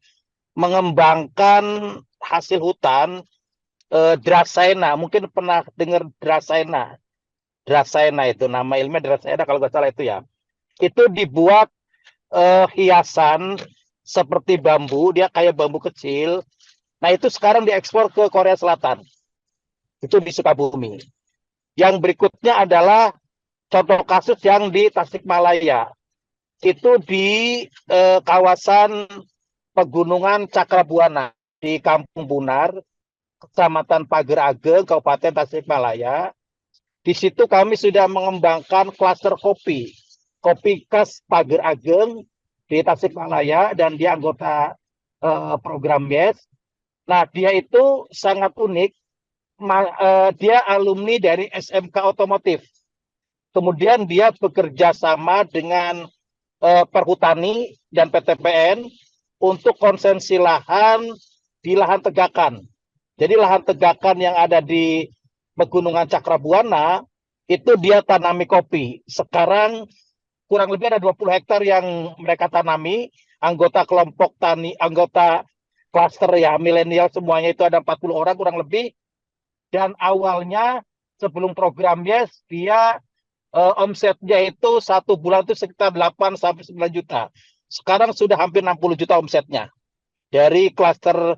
mengembangkan hasil hutan Dracaena. Mungkin pernah dengar Dracaena. Dracaena itu nama ilmiah Dracaena kalau nggak salah itu ya. Itu dibuat hiasan seperti bambu, dia kayak bambu kecil. Nah, itu sekarang diekspor ke Korea Selatan. Itu di Sukabumi. Yang berikutnya adalah contoh kasus yang di Tasikmalaya. Itu di kawasan Pegunungan Cakrabuana di Kampung Bunar, Kecamatan Pager Ageng, Kabupaten Tasikmalaya. Di situ kami sudah mengembangkan klaster kopi. Kopi khas Pager Ageng di Tasikmalaya, dan dia anggota program YES. Nah, dia itu sangat unik. Dia alumni dari SMK Otomotif. Kemudian dia bekerja sama dengan Perhutani dan PTPN untuk konsensi lahan di lahan tegakan. Jadi lahan tegakan yang ada di Pegunungan Cakrabuana itu dia tanami kopi. Sekarang kurang lebih ada 20 hektar yang mereka tanami. Anggota kelompok tani, anggota klaster ya, milenial semuanya itu ada 40 orang kurang lebih. Dan awalnya sebelum program YES, dia omsetnya itu satu bulan itu sekitar 8 sampai 9 juta. Sekarang sudah hampir 60 juta omsetnya dari klaster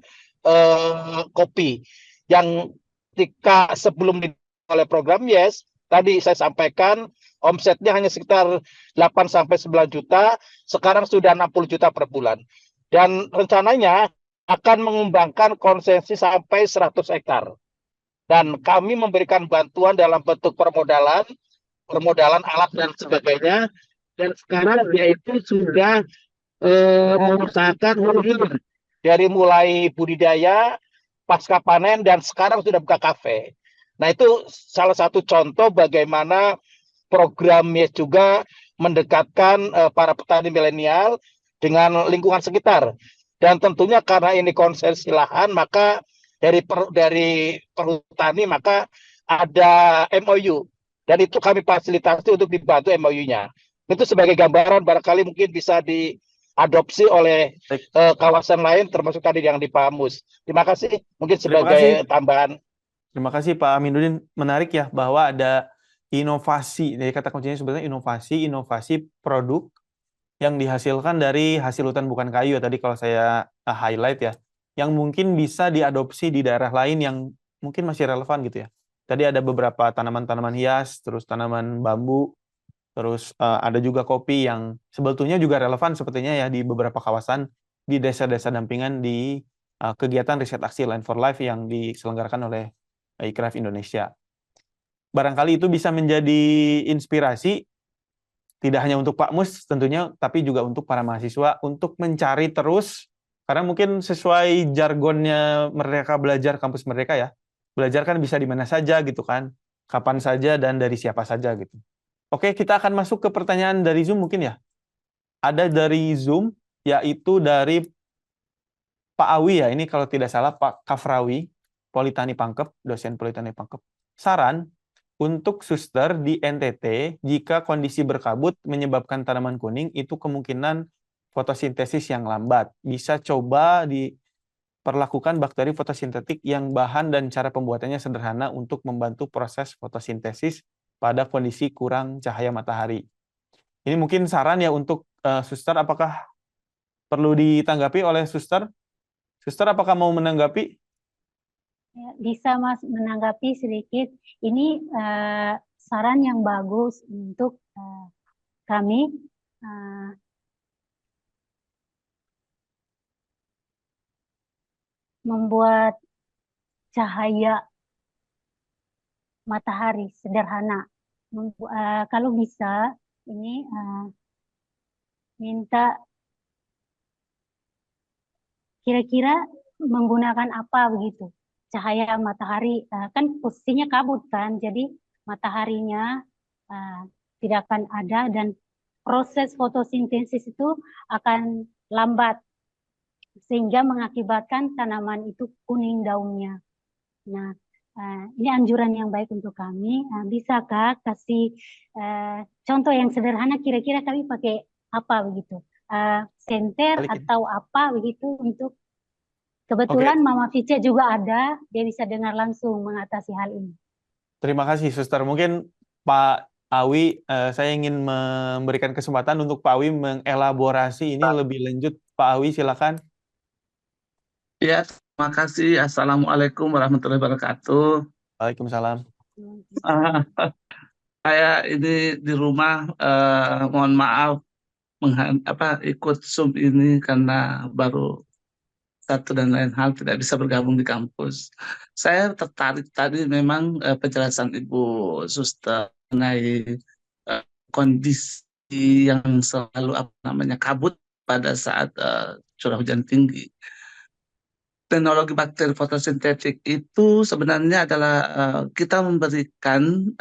kopi. Yang ketika sebelum oleh program YES, tadi saya sampaikan omsetnya hanya sekitar 8 sampai 9 juta, sekarang sudah 60 juta per bulan. Dan rencananya akan mengembangkan konsensi sampai 100 hektar. Dan kami memberikan bantuan dalam bentuk permodalan alat dan sebagainya. Dan sekarang dia itu sudah mengusahakan dari mulai budidaya, pasca panen, dan sekarang sudah buka kafe. Nah, itu salah satu contoh bagaimana programnya juga mendekatkan para petani milenial dengan lingkungan sekitar. Dan tentunya karena ini konsensi lahan, maka dari Perhutani maka ada MOU. Dan itu kami fasilitasi untuk dibantu MOU-nya. Itu sebagai gambaran, barangkali mungkin bisa diadopsi oleh kawasan lain, termasuk tadi yang di Pamus. Terima kasih, mungkin sebagai tambahan. Terima kasih Pak Aminuddin. Menarik ya, bahwa ada inovasi. Jadi kata kuncinya sebenarnya inovasi produk yang dihasilkan dari hasil hutan bukan kayu ya, tadi kalau saya highlight ya, yang mungkin bisa diadopsi di daerah lain yang mungkin masih relevan gitu ya. Tadi ada beberapa tanaman-tanaman hias, terus tanaman bambu, terus ada juga kopi yang sebetulnya juga relevan sepertinya ya di beberapa kawasan di desa-desa dampingan di kegiatan riset aksi Land for Life yang diselenggarakan oleh ICRAF Indonesia. Barangkali itu bisa menjadi inspirasi tidak hanya untuk Pak Mus tentunya, tapi juga untuk para mahasiswa untuk mencari terus, karena mungkin sesuai jargonnya Merdeka Belajar Kampus Merdeka ya, belajar kan bisa di mana saja gitu kan, kapan saja dan dari siapa saja gitu. Oke, kita akan masuk ke pertanyaan dari Zoom mungkin ya. Ada dari Zoom, yaitu dari Pak Awi ya, ini kalau tidak salah Pak Kafrawi, Politeknik Pangkep, dosen Politeknik Pangkep. Saran, untuk suster di NTT, jika kondisi berkabut menyebabkan tanaman kuning, itu kemungkinan fotosintesis yang lambat. Bisa coba diperlakukan bakteri fotosintetik yang bahan dan cara pembuatannya sederhana untuk membantu proses fotosintesis pada kondisi kurang cahaya matahari. Ini mungkin saran ya untuk suster, apakah perlu ditanggapi oleh suster? Suster, apakah mau menanggapi? Ya, bisa Mas menanggapi sedikit. Ini saran yang bagus untuk kami. Membuat cahaya matahari sederhana. Kalau bisa, ini minta kira-kira menggunakan apa begitu. Cahaya matahari kan posisinya kabut kan, jadi mataharinya tidak akan ada dan proses fotosintesis itu akan lambat sehingga mengakibatkan tanaman itu kuning daunnya. Nah, ini anjuran yang baik untuk kami. Bisakah kasih contoh yang sederhana, kira-kira kami pakai apa begitu? Senter atau apa begitu untuk kebetulan Mama Vice juga ada, dia bisa dengar langsung mengatasi hal ini. Terima kasih, Suster. Mungkin Pak Awi, saya ingin memberikan kesempatan untuk Pak Awi mengelaborasi ini lebih lanjut. Pak Awi, silakan. Ya, terima kasih. Assalamualaikum warahmatullahi wabarakatuh. Waalaikumsalam. Saya ini di rumah, mohon maaf ikut Zoom ini karena baru satu dan lain hal tidak bisa bergabung di kampus. Saya tertarik tadi memang penjelasan Ibu Suster mengenai kondisi yang selalu kabut pada saat curah hujan tinggi. Teknologi bakteri fotosintetik itu sebenarnya adalah kita memberikan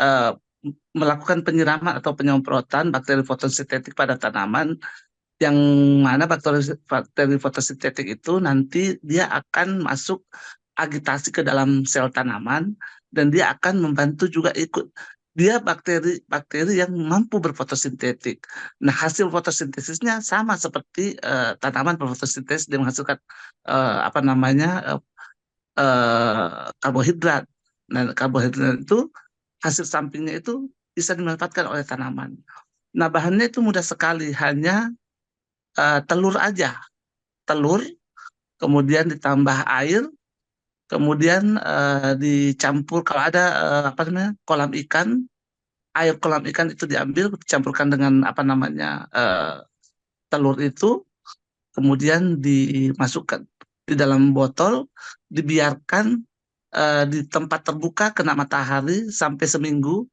melakukan penyiraman atau penyemprotan bakteri fotosintetik pada tanaman, yang mana bakteri fotosintetik itu nanti dia akan masuk agitasi ke dalam sel tanaman dan dia akan membantu juga ikut. Dia bakteri yang mampu berfotosintetik. Nah, hasil fotosintesisnya sama seperti tanaman berfotosintesis, dia menghasilkan karbohidrat. Nah, karbohidrat itu hasil sampingnya itu bisa dimanfaatkan oleh tanaman. Nah, bahannya itu mudah sekali, hanya telur aja. Telur, kemudian ditambah air, kemudian dicampur kalau ada kolam ikan, air kolam ikan itu diambil, dicampurkan dengan telur itu, kemudian dimasukkan di dalam botol, dibiarkan di tempat terbuka kena matahari sampai seminggu,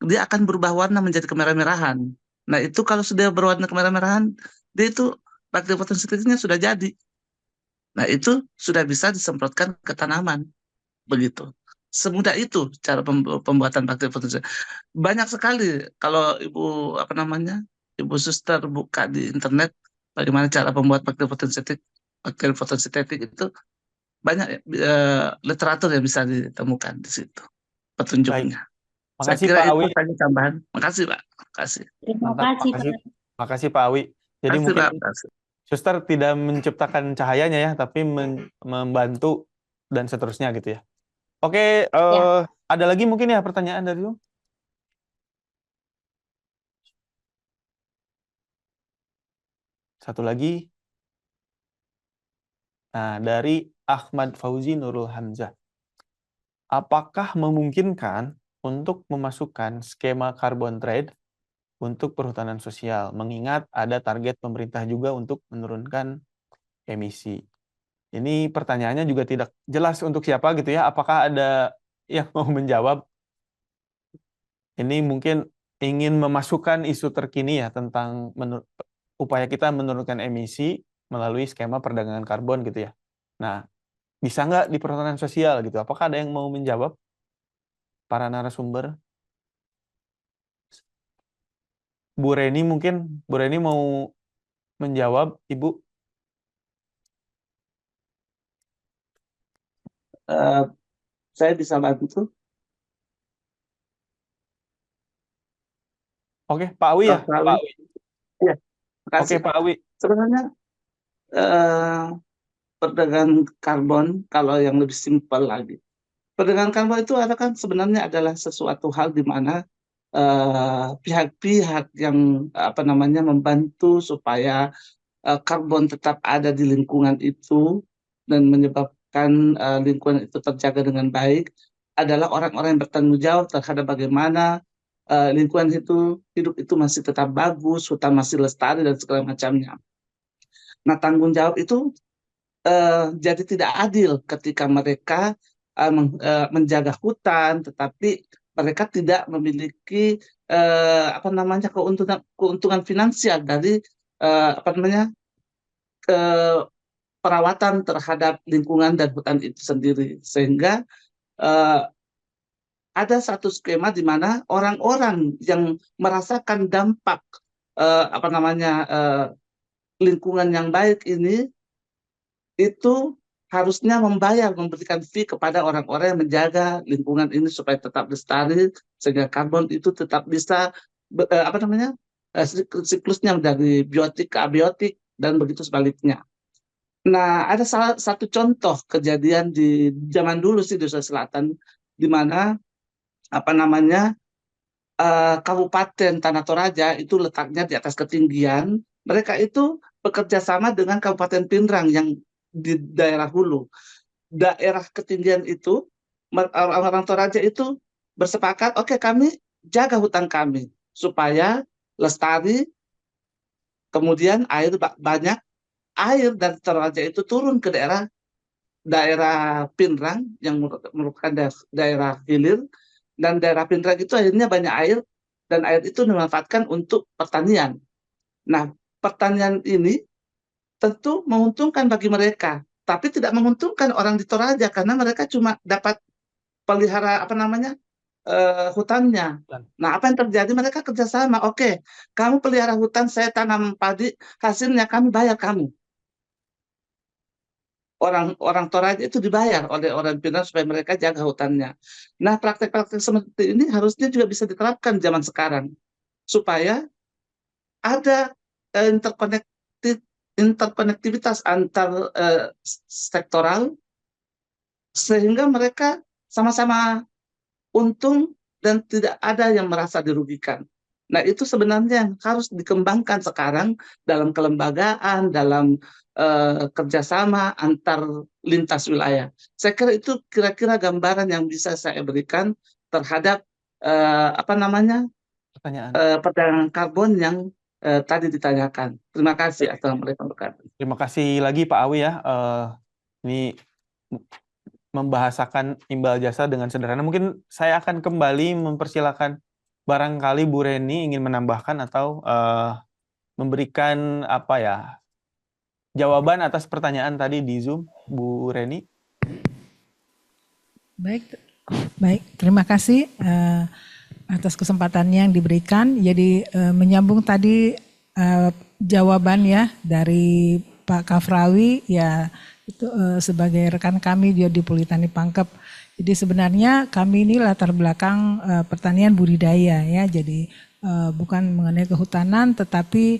dia akan berubah warna menjadi kemerah-merahan. Nah, itu kalau sudah berwarna kemerah-merahan, dia itu bakteri fotosintetisnya sudah jadi. Nah, itu sudah bisa disemprotkan ke tanaman. Begitu. Semudah itu cara pembuatan bakteri fotosintetis. Banyak sekali kalau Ibu Suster buka di internet bagaimana cara membuat bakteri fotosintetik itu banyak literatur yang bisa ditemukan di situ petunjuknya. Saya kira itu saja tambahan. Makasih, Pak. Makasih. Terima kasih, Pak. Makasih, Pak Awi. Jadi mungkin Suster tidak menciptakan cahayanya ya, tapi membantu dan seterusnya gitu ya. Oke, ada lagi mungkin ya pertanyaan dari lu? Satu lagi. Nah, dari Ahmad Fauzi Nurul Hamzah. Apakah memungkinkan untuk memasukkan skema carbon trade untuk perhutanan sosial, mengingat ada target pemerintah juga untuk menurunkan emisi. Ini pertanyaannya juga tidak jelas untuk siapa gitu ya. Apakah ada yang mau menjawab? Ini mungkin ingin memasukkan isu terkini ya tentang upaya kita menurunkan emisi melalui skema perdagangan karbon gitu ya. Nah, bisa nggak di perhutanan sosial gitu? Apakah ada yang mau menjawab? Para narasumber? Bu Reni mungkin, Bu Reni mau menjawab, Ibu? Saya bisa bantu. Oke, Pak Awi ya? Pak Awi. Pak Awi. Ya, terima Oke, kasih. Pak Awi. Sebenarnya perdagangan karbon, kalau yang lebih simpel lagi, perdagangan karbon itu sebenarnya adalah sesuatu hal di mana pihak-pihak yang membantu supaya karbon tetap ada di lingkungan itu dan menyebabkan lingkungan itu terjaga dengan baik adalah orang-orang yang bertanggung jawab terhadap bagaimana lingkungan hidup itu masih tetap bagus, hutan masih lestari dan segala macamnya. Nah, tanggung jawab itu jadi tidak adil ketika mereka menjaga hutan, tetapi mereka tidak memiliki keuntungan finansial dari perawatan terhadap lingkungan dan hutan itu sendiri, sehingga ada satu skema di mana orang-orang yang merasakan dampak lingkungan yang baik ini itu harusnya memberikan fee kepada orang-orang yang menjaga lingkungan ini supaya tetap lestari, sehingga karbon itu tetap bisa siklusnya dari biotik ke abiotik dan begitu sebaliknya. Nah, ada salah satu contoh kejadian di zaman dulu sih di Sulawesi Selatan, di mana Kabupaten Tanah Toraja itu letaknya di atas ketinggian. Mereka itu bekerja sama dengan Kabupaten Pindrang yang di daerah hulu. Daerah ketinggian itu, orang Toraja itu bersepakat, oke, kami jaga hutan kami supaya lestari, kemudian banyak air dari Toraja itu turun ke daerah Pindrang yang merupakan daerah hilir, dan daerah Pindrang itu akhirnya banyak air, dan air itu dimanfaatkan untuk pertanian. Nah, pertanian ini tentu menguntungkan bagi mereka, tapi tidak menguntungkan orang di Toraja karena mereka cuma dapat pelihara hutannya. Nah, apa yang terjadi? Mereka kerjasama. Oke, kamu pelihara hutan, saya tanam padi, hasilnya kami bayar kamu. Orang Toraja itu dibayar oleh orang Pindrang supaya mereka jaga hutannya. Nah, praktek-praktek seperti ini harusnya juga bisa diterapkan zaman sekarang supaya ada interkonektivitas antar sektoral, sehingga mereka sama-sama untung dan tidak ada yang merasa dirugikan. Nah, itu sebenarnya yang harus dikembangkan sekarang dalam kelembagaan, dalam kerjasama antar lintas wilayah. Saya kira itu kira-kira gambaran yang bisa saya berikan terhadap perdagangan karbon yang tadi ditanyakan. Terima kasih. Assalamualaikum warahmatullahi wabarakatuh. Terima kasih lagi Pak Awi ya. Ini membahasakan imbal jasa dengan sederhana. Mungkin saya akan kembali mempersilakan barangkali Bu Reni ingin menambahkan atau memberikan jawaban atas pertanyaan tadi di Zoom, Bu Reni. Baik, terima kasih atas kesempatannya yang diberikan. Jadi menyambung tadi jawaban ya dari Pak Kafrawi ya, itu sebagai rekan kami dia di Politani Pangkep. Jadi sebenarnya kami ini latar belakang pertanian budidaya ya, jadi bukan mengenai kehutanan, tetapi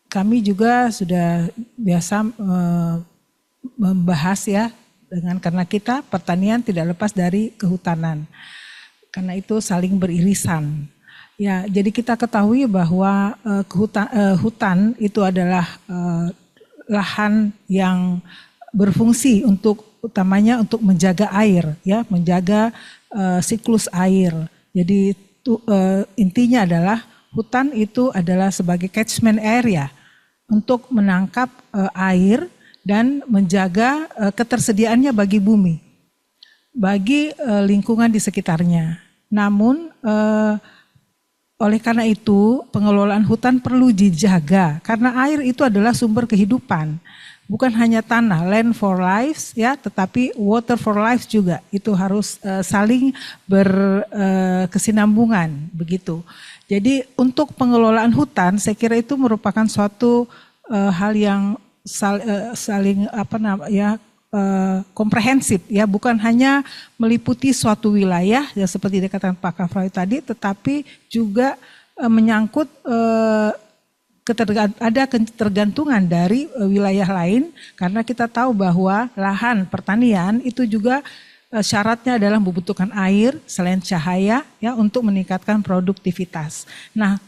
kami juga sudah biasa membahas ya karena kita pertanian tidak lepas dari kehutanan, karena itu saling beririsan. Ya, jadi kita ketahui bahwa hutan itu adalah lahan yang berfungsi utamanya untuk menjaga air, ya, menjaga siklus air. Jadi intinya adalah hutan itu adalah sebagai catchment area untuk menangkap air dan menjaga ketersediaannya bagi bumi, bagi lingkungan di sekitarnya. Namun oleh karena itu pengelolaan hutan perlu dijaga karena air itu adalah sumber kehidupan. Bukan hanya tanah, land for life ya, tetapi water for life juga. Itu harus saling berkesinambungan begitu. Jadi untuk pengelolaan hutan saya kira itu merupakan suatu hal yang saling komprehensif ya, bukan hanya meliputi suatu wilayah ya seperti dikatakan Pak Kafrawi tadi, tetapi juga menyangkut ada ketergantungan dari wilayah lain, karena kita tahu bahwa lahan pertanian itu juga syaratnya adalah membutuhkan air selain cahaya ya untuk meningkatkan produktivitas. Nah,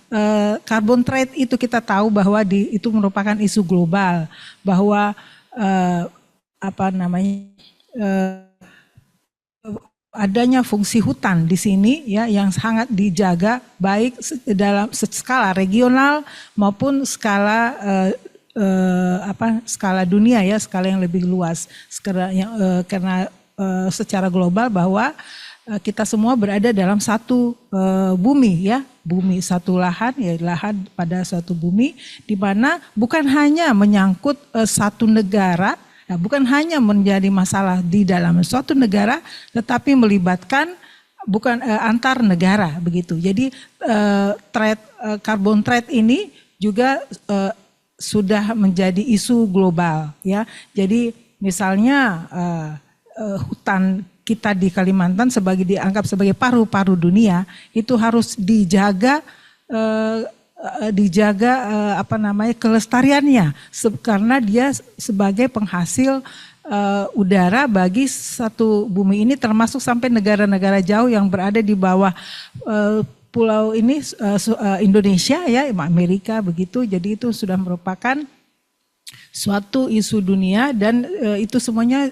carbon trade itu kita tahu bahwa itu merupakan isu global, bahwa adanya fungsi hutan di sini ya yang sangat dijaga baik dalam skala regional maupun skala skala dunia ya, skala yang lebih luas. Karena secara global bahwa kita semua berada dalam satu bumi ya, bumi satu lahan ya, lahan pada suatu bumi di mana bukan hanya menyangkut satu negara. Nah, bukan hanya menjadi masalah di dalam suatu negara, tetapi melibatkan bukan antar negara begitu. Jadi carbon trade ini juga sudah menjadi isu global ya. Jadi misalnya hutan kita di Kalimantan dianggap sebagai paru-paru dunia, itu harus dijaga kelestariannya karena dia sebagai penghasil udara bagi satu bumi ini, termasuk sampai negara-negara jauh yang berada di bawah pulau ini Indonesia ya, Amerika begitu. Jadi itu sudah merupakan suatu isu dunia dan itu semuanya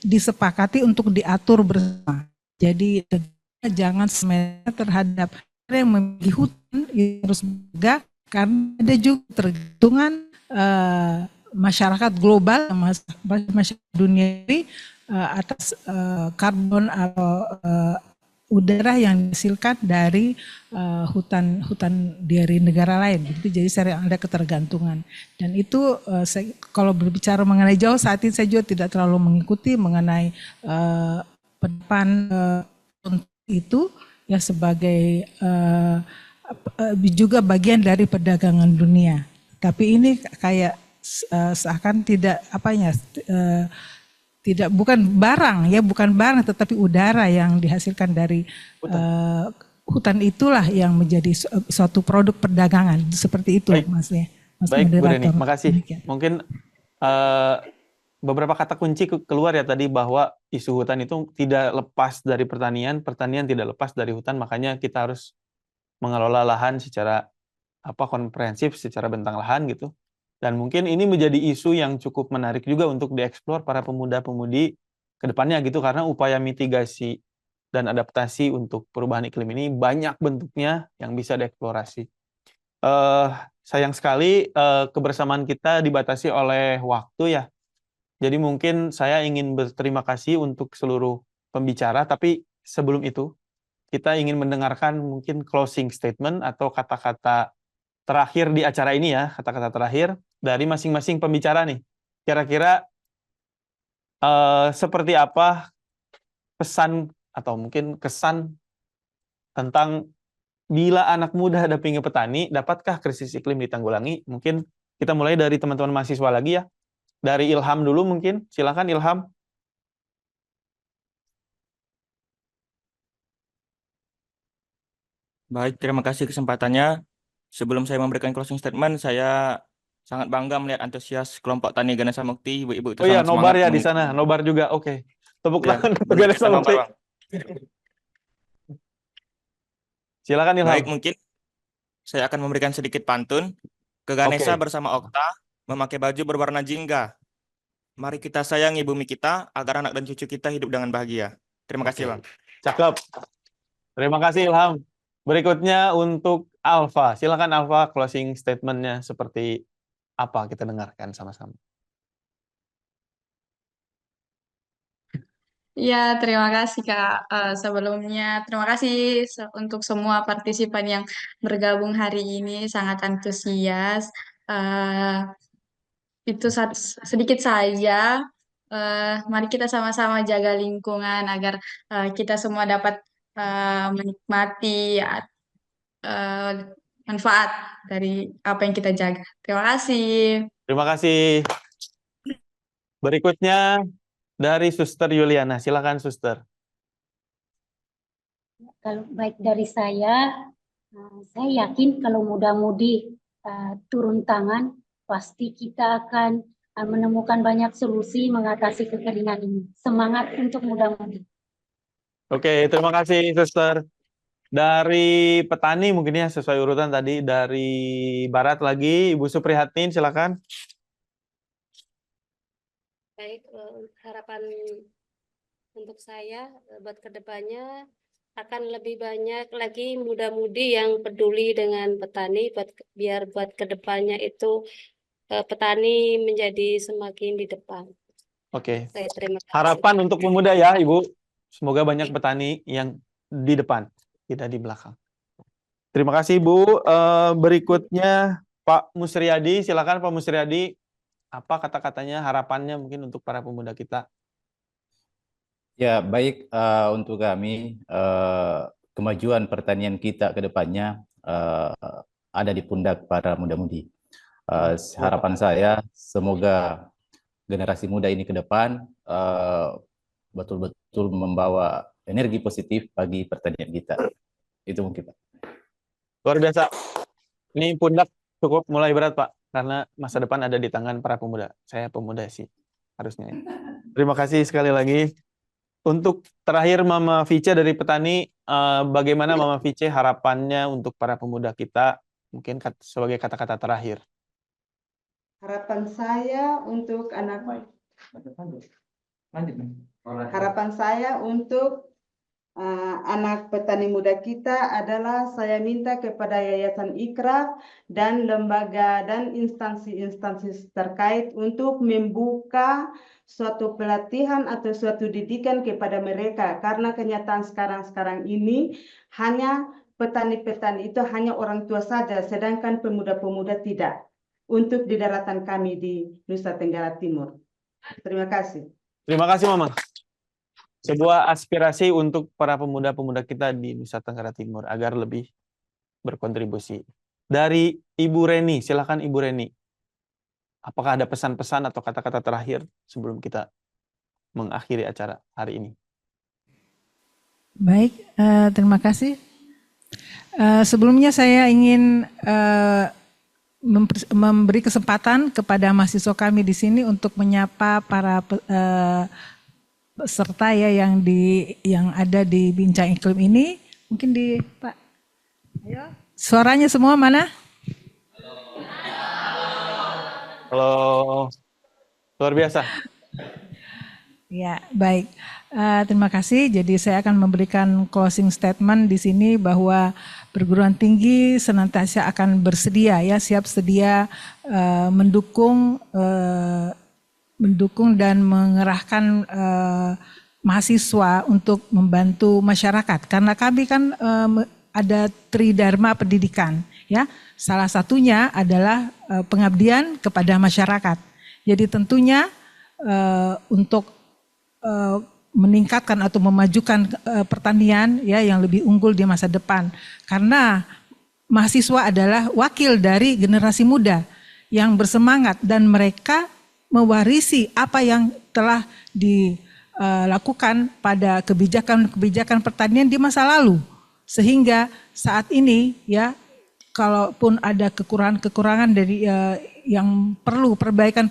disepakati untuk diatur bersama. Jadi jangan semuanya terhadap yang memiliki hutan harus menjaga, karena ada juga tergantungan masyarakat global, masyarakat dunia ini atas karbon atau udara yang dihasilkan dari hutan dari negara lain. Jadi sering ada ketergantungan. Dan itu kalau berbicara mengenai jauh saat ini saya juga tidak terlalu mengikuti mengenai penerapan itu ya sebagai juga bagian dari perdagangan dunia. Tapi ini kayak seakan bukan barang ya, bukan barang tetapi udara yang dihasilkan dari hutan itulah yang menjadi suatu produk perdagangan seperti itu. Baik. Mas ya. Mas Baik Bu moderator. Deni, makasih. Demikian. Mungkin beberapa kata kunci keluar ya tadi, bahwa isu hutan itu tidak lepas dari pertanian, pertanian tidak lepas dari hutan, makanya kita harus mengelola lahan secara komprehensif, secara bentang lahan gitu. Dan mungkin ini menjadi isu yang cukup menarik juga untuk dieksplor para pemuda-pemudi ke depannya gitu, karena upaya mitigasi dan adaptasi untuk perubahan iklim ini banyak bentuknya yang bisa dieksplorasi. Sayang sekali kebersamaan kita dibatasi oleh waktu ya. Jadi mungkin saya ingin berterima kasih untuk seluruh pembicara, tapi sebelum itu kita ingin mendengarkan mungkin closing statement atau kata-kata terakhir di acara ini ya, kata-kata terakhir dari masing-masing pembicara nih. Kira-kira seperti apa pesan atau mungkin kesan tentang bila anak muda dampingi petani, dapatkah krisis iklim ditanggulangi? Mungkin kita mulai dari teman-teman mahasiswa lagi ya. Dari Ilham dulu mungkin, silakan Ilham. Baik, terima kasih kesempatannya. Sebelum saya memberikan closing statement, saya sangat bangga melihat antusias kelompok Tani Ganesha Mukti. Ibu-ibu itu Oh iya, sangat nobar semangat ya di sana, nobar juga. Oke. Tepuk tangan untuk Ganesha Bang, Mukti. Bang. Silakan Ilham. Baik, mungkin saya akan memberikan sedikit pantun. Ke Ganesha bersama Okta, memakai baju berwarna jingga. Mari kita sayangi bumi kita, agar anak dan cucu kita hidup dengan bahagia. Terima kasih, Bang. Cakep. Terima kasih Ilham. Berikutnya untuk Alfa. Silakan Alfa, closing statement-nya seperti apa? Kita dengarkan sama-sama. Ya, terima kasih Kak. Sebelumnya, terima kasih untuk semua partisipan yang bergabung hari ini, sangat antusias. Itu sedikit saja. Mari kita sama-sama jaga lingkungan agar kita semua dapat menikmati manfaat dari apa yang kita jaga. Terima kasih. Terima kasih. Berikutnya dari Suster Yuliana. Silakan Suster. Kalau baik dari saya yakin kalau muda-mudi turun tangan, pasti kita akan menemukan banyak solusi mengatasi kekeringan ini. Semangat untuk muda-mudi. Oke, terima kasih Suster. Dari petani mungkin ya sesuai urutan tadi, dari Barat lagi Ibu Suprihatin, silakan. Baik, harapan untuk saya buat kedepannya akan lebih banyak lagi muda-mudi yang peduli dengan petani, biar buat kedepannya itu petani menjadi semakin di depan. Oke. Saya terima kasih. Harapan untuk pemuda ya Ibu. Semoga banyak petani yang di depan, tidak di belakang. Terima kasih Ibu. Berikutnya Pak Musriyadi, silakan Pak Musriyadi. Apa kata-katanya, harapannya mungkin untuk para pemuda kita? Ya, baik, untuk kami kemajuan pertanian kita ke depannya ada di pundak para muda-mudi. Harapan saya semoga generasi muda ini ke depan betul-betul membawa energi positif bagi pertanian kita. Itu mungkin Pak. Luar biasa. Ini pundak cukup mulai berat Pak, karena masa depan ada di tangan para pemuda. Saya pemuda sih harusnya. Terima kasih sekali lagi. Untuk terakhir Mama Vice dari petani, bagaimana Mama Vice harapannya untuk para pemuda kita, mungkin sebagai kata-kata terakhir. Harapan saya untuk anak petani muda kita adalah saya minta kepada Yayasan Ikraf dan lembaga dan instansi-instansi terkait untuk membuka suatu pelatihan atau suatu didikan kepada mereka, karena kenyataan sekarang ini hanya petani-petani itu hanya orang tua saja, sedangkan pemuda-pemuda tidak, untuk di daratan kami di Nusa Tenggara Timur. Terima kasih. Terima kasih Mama. Sebuah aspirasi untuk para pemuda-pemuda kita di Nusa Tenggara Timur agar lebih berkontribusi. Dari Ibu Reni, silakan Ibu Reni. Apakah ada pesan-pesan atau kata-kata terakhir sebelum kita mengakhiri acara hari ini? Baik, terima kasih. Sebelumnya saya ingin memberi kesempatan kepada mahasiswa kami di sini untuk menyapa para peserta ya yang ada di Bincang Iklim ini. Mungkin di Pak. Ayo. Suaranya semua mana? Halo. Luar biasa. Ya, baik. Terima kasih. Jadi saya akan memberikan closing statement di sini bahwa perguruan tinggi senantiasa akan bersedia ya, siap sedia mendukung dan mengerahkan mahasiswa untuk membantu masyarakat. Karena kami kan ada tridharma pendidikan ya. Salah satunya adalah pengabdian kepada masyarakat. Jadi tentunya untuk meningkatkan atau memajukan pertanian ya yang lebih unggul di masa depan. Karena mahasiswa adalah wakil dari generasi muda yang bersemangat dan mereka mewarisi apa yang telah dilakukan pada kebijakan pertanian di masa lalu. Sehingga saat ini ya, kalaupun ada kekurangan dari yang perlu perbaikan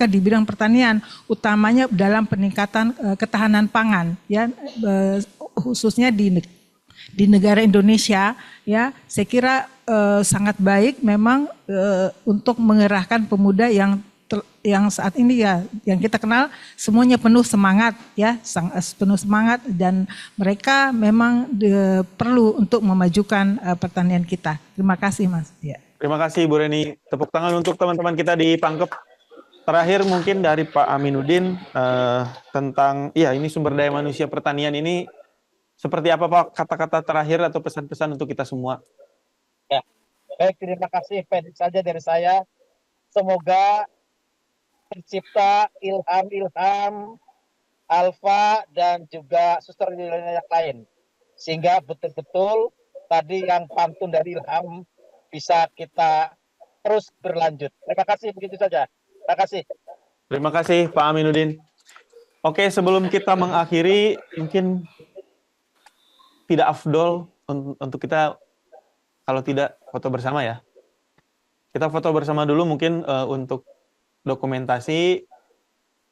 di bidang pertanian, utamanya dalam peningkatan ketahanan pangan ya, khususnya di negara Indonesia ya, saya kira sangat baik memang untuk mengerahkan pemuda yang saat ini ya, yang kita kenal semuanya penuh semangat ya, penuh semangat, dan mereka memang perlu untuk memajukan pertanian kita. Terima kasih Mas. Ya. Terima kasih Bu Reni. Tepuk tangan untuk teman-teman kita di Pangkep. Terakhir mungkin dari Pak Aminuddin tentang, ya ini sumber daya manusia pertanian ini seperti apa Pak kata-kata terakhir atau pesan-pesan untuk kita semua? Ya, baik, terima kasih. Pendek saja dari saya. Semoga tercipta ilham-ilham Alfa dan juga suster yang lain, sehingga betul-betul tadi yang pantun dari Ilham bisa kita terus berlanjut. Terima kasih, begitu saja. Terima kasih. Terima kasih Pak Aminuddin. Oke, sebelum kita mengakhiri, mungkin tidak afdol untuk kita, kalau tidak foto bersama ya. Kita foto bersama dulu mungkin untuk dokumentasi.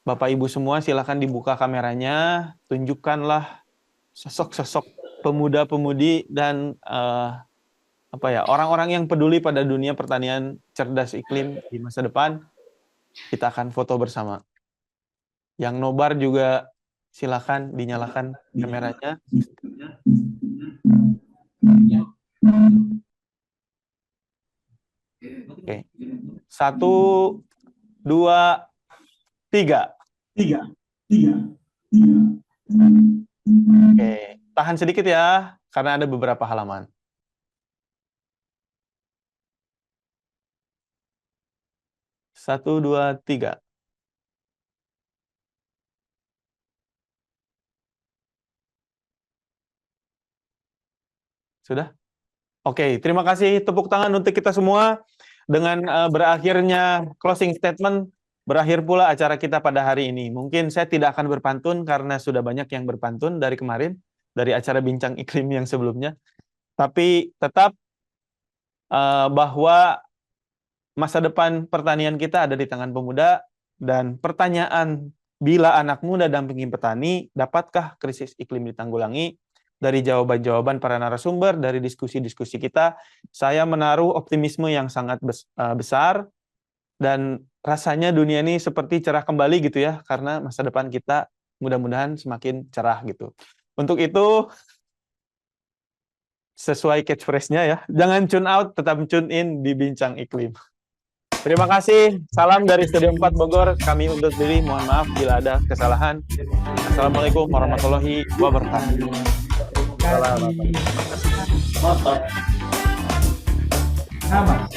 Bapak Ibu semua silakan dibuka kameranya, tunjukkanlah sosok-sosok pemuda-pemudi dan orang-orang yang peduli pada dunia pertanian cerdas iklim di masa depan. Kita akan foto bersama. Yang nobar juga silakan dinyalakan kameranya. Oke. 1, 2, 3. Oke, tahan sedikit ya, karena ada beberapa halaman. Satu, dua, tiga. Sudah? Oke, terima kasih. Tepuk tangan untuk kita semua. Dengan berakhirnya closing statement, berakhir pula acara kita pada hari ini. Mungkin saya tidak akan berpantun karena sudah banyak yang berpantun dari kemarin, dari acara Bincang Iklim yang sebelumnya. Tapi tetap bahwa masa depan pertanian kita ada di tangan pemuda, dan pertanyaan, bila anak muda dampingi petani, dapatkah krisis iklim ditanggulangi? Dari jawaban-jawaban para narasumber, dari diskusi-diskusi kita, saya menaruh optimisme yang sangat besar, dan rasanya dunia ini seperti cerah kembali gitu ya, karena masa depan kita mudah-mudahan semakin cerah gitu. Untuk itu, sesuai catchphrase-nya ya, jangan tune out, tetap tune in di Bincang Iklim. Terima kasih, salam dari Studio 4 Bogor, kami undur diri, mohon maaf bila ada kesalahan. Assalamualaikum warahmatullahi wabarakatuh. Sama.